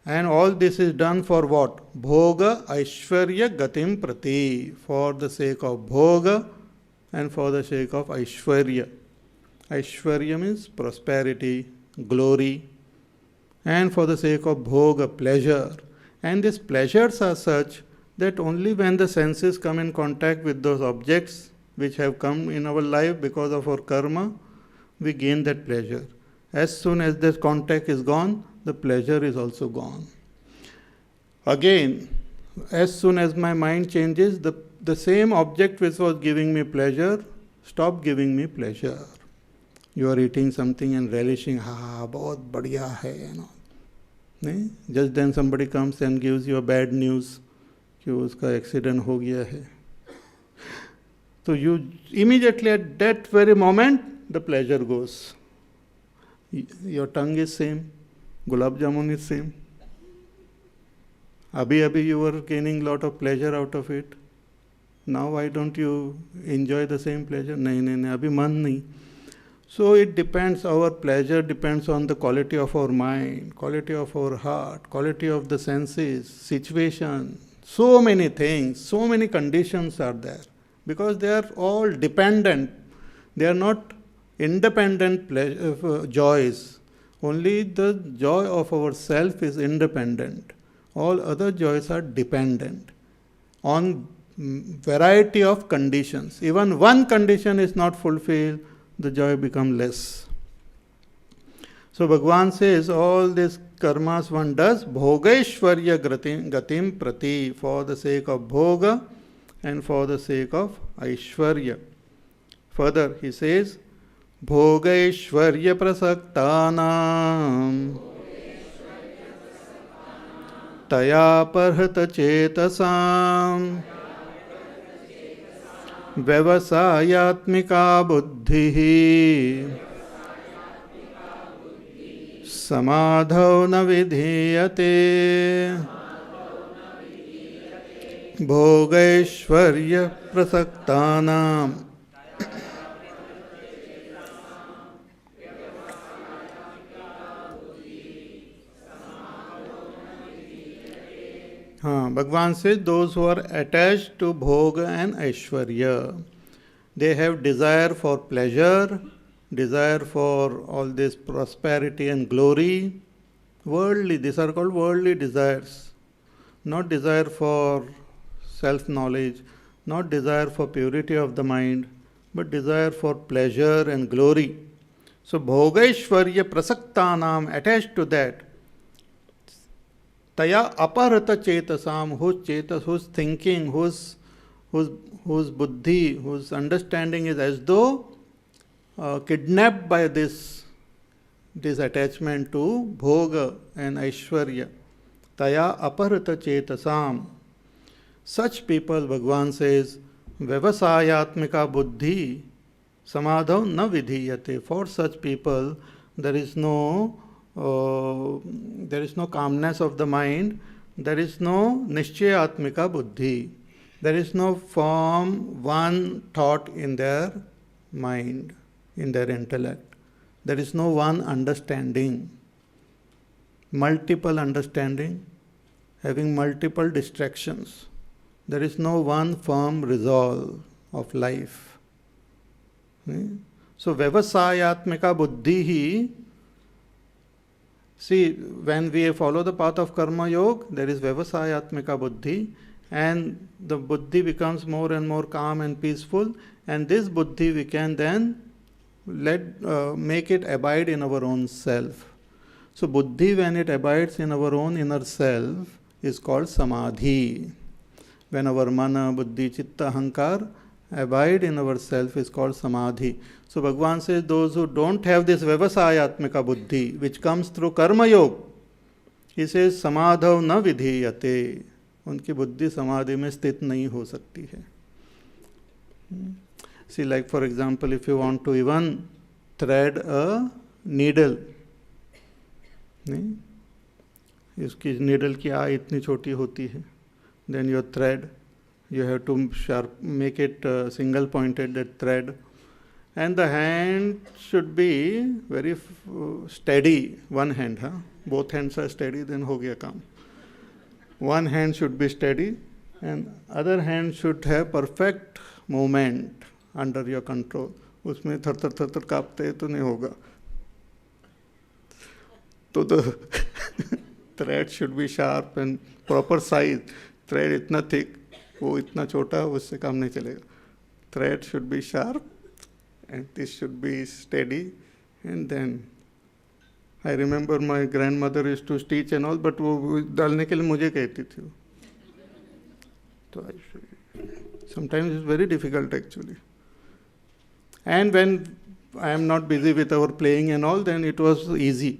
And all this is done for what? Bhoga Aishwarya Gatim Prati. For the sake of Bhoga and for the sake of Aishwarya. Aishwarya means prosperity, glory. And for the sake of Bhoga, pleasure. And these pleasures are such that only when the senses come in contact with those objects which have come in our life because of our karma, we gain that pleasure. As soon as that contact is gone, the pleasure is also gone. Again, as soon as my mind changes, the same object which was giving me pleasure, stop giving me pleasure. You are eating something and relishing, बहुत बढ़िया है, you know. Just then somebody comes and gives you a bad news कि उसका accident हो गया है. So you immediately at that very moment, the pleasure goes. Your tongue is same. Gulab Jamun is same. Abhi you were gaining lot of pleasure out of it. Now why don't you enjoy the same pleasure? Nahi, abhi man nahi. So it depends, our pleasure depends on the quality of our mind, quality of our heart, quality of the senses, situation. So many things, so many conditions are there. Because they are all dependent. They are not independent joys. Only the joy of our self is independent. All other joys are dependent on variety of conditions. Even one condition is not fulfilled, the joy becomes less. So Bhagavan says all these karmas one does bhogaishwarya gatim prati, for the sake of bhoga and for the sake of aishwarya. Further he says bhogaishwarya prasaktanam taya parhata chetasam vyavasayatmika buddhihi समाधौ न विधीयते भोगैश्वर्य प्रसक्तानां हाँ, भगवान से those who are attached to bhoga and aishwarya, they have desire for pleasure, desire for all this prosperity and glory, worldly, these are called worldly desires, not desire for self-knowledge, not desire for purity of the mind, but desire for pleasure and glory. So bhogaishwarya prasaktanam, attached to that, taya aparata chetasam, whose thinking, whose buddhi, whose understanding is as though kidnapped by this attachment to bhoga and aishwarya. Taya aparata chetasam. Such people, Bhagavan says, vyavasayatmika buddhi samadhav na vidhiyate. For such people, there is no calmness of the mind, there is no nishchayatmika buddhi, there is no firm one thought in their mind, in their intellect. There is no one understanding. Multiple understanding, having multiple distractions. There is no one firm resolve of life. So, vyavasayatmika buddhi. See, when we follow the path of karma yoga, there is vyavasayatmika buddhi, and the buddhi becomes more and more calm and peaceful, and this buddhi we can then make it abide in our own self. So buddhi, when it abides in our own inner self, is called samadhi. When our mana, buddhi, chitta, ahankar abide in our self is called samadhi. So Bhagavan says those who don't have this vyavasayatmika buddhi, which comes through karma yoga, he says samadhav na vidhiyate. उनकी बुद्धि समाधि में स्थित नहीं हो सकती है. See, like for example, if you want to even thread a needle, नहीं, इसकी needle की eye इतनी छोटी होती है, then your thread, you have to make it single pointed, that thread, and the hand should be very steady. One hand, both hands are steady, then हो गया काम. One hand should be steady and other hand should have perfect movement under your control. उसमें थर थर थर थर कांपते तो नहीं होगा. तो the thread should be sharp and proper size. Thread इतना thick, वो इतना छोटा, उससे काम नहीं चलेगा. Thread should be sharp and this should be steady. And then I remember my grandmother used to stitch and all, but वो डालने के लिए मुझे कहती थी. तो sometimes it's very difficult actually. And when I am not busy with our playing and all, then it was easy.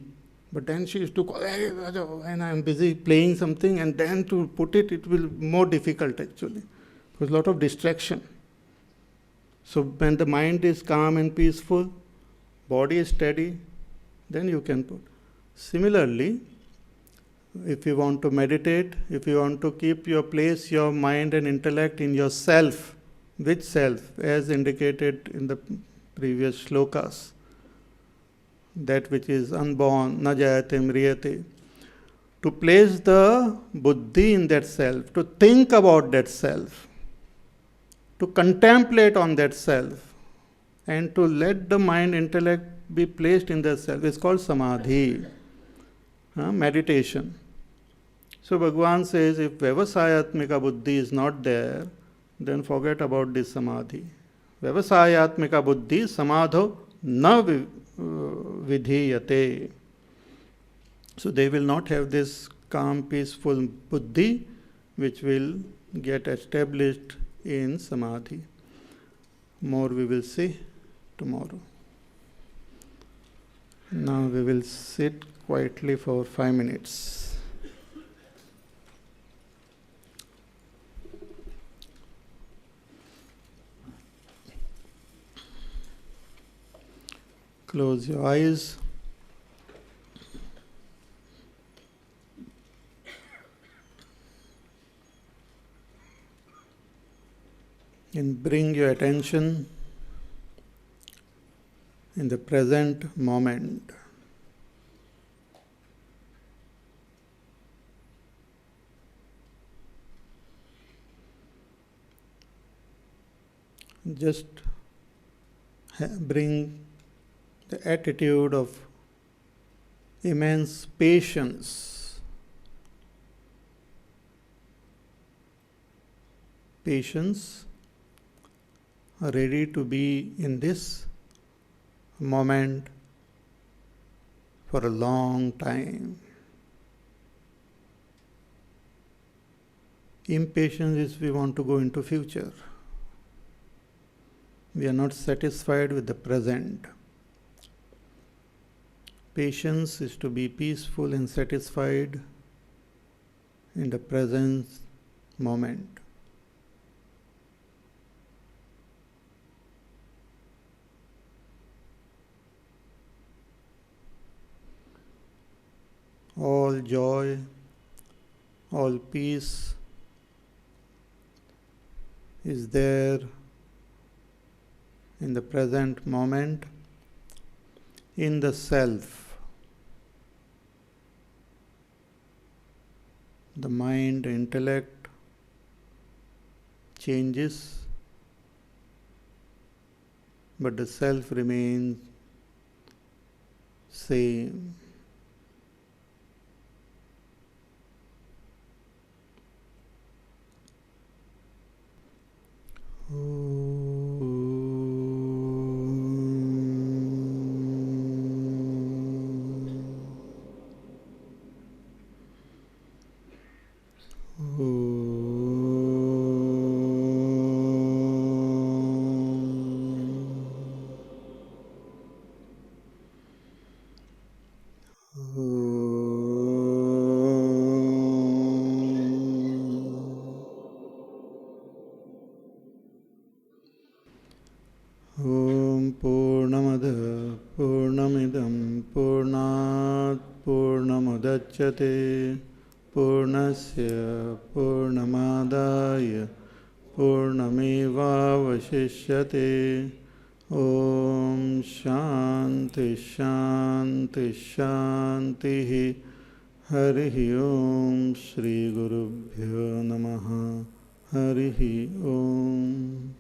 But then she used to call, hey, and I am busy playing something, and then to put it, it will be more difficult actually. There's a lot of distraction. So when the mind is calm and peaceful, body is steady, then you can put. Similarly, if you want to meditate, if you want to keep your place, your mind and intellect in yourself, which self, as indicated in the previous shlokas, that which is unborn, na jayate mriyate, to place the buddhi in that self, to think about that self, to contemplate on that self, and to let the mind, intellect be placed in that self is called samadhi, meditation. So Bhagavan says if vyavasayatmika buddhi is not there, then forget about this samadhi. Vyavasayatmika buddhi samadho na vidhiyate. So they will not have this calm, peaceful buddhi, which will get established in samadhi. More we will see tomorrow. Now we will sit quietly for 5 minutes. Close your eyes. And bring your attention in the present moment. Just bring the attitude of immense patience. Patience, ready to be in this moment for a long time. Impatience is we want to go into future. We are not satisfied with the present. Patience is to be peaceful and satisfied in the present moment. All joy, all peace is there in the present moment, in the self. The mind, intellect changes, but the self remains same. Om Purnamada Purnamidam Purnat Purnamudachyate Purnasya Purnamadaya Purnamevavashishyate. Om Shanti Shanti Shanti. Harihi Om Shri Gurubhyo Namaha. Harihi Om.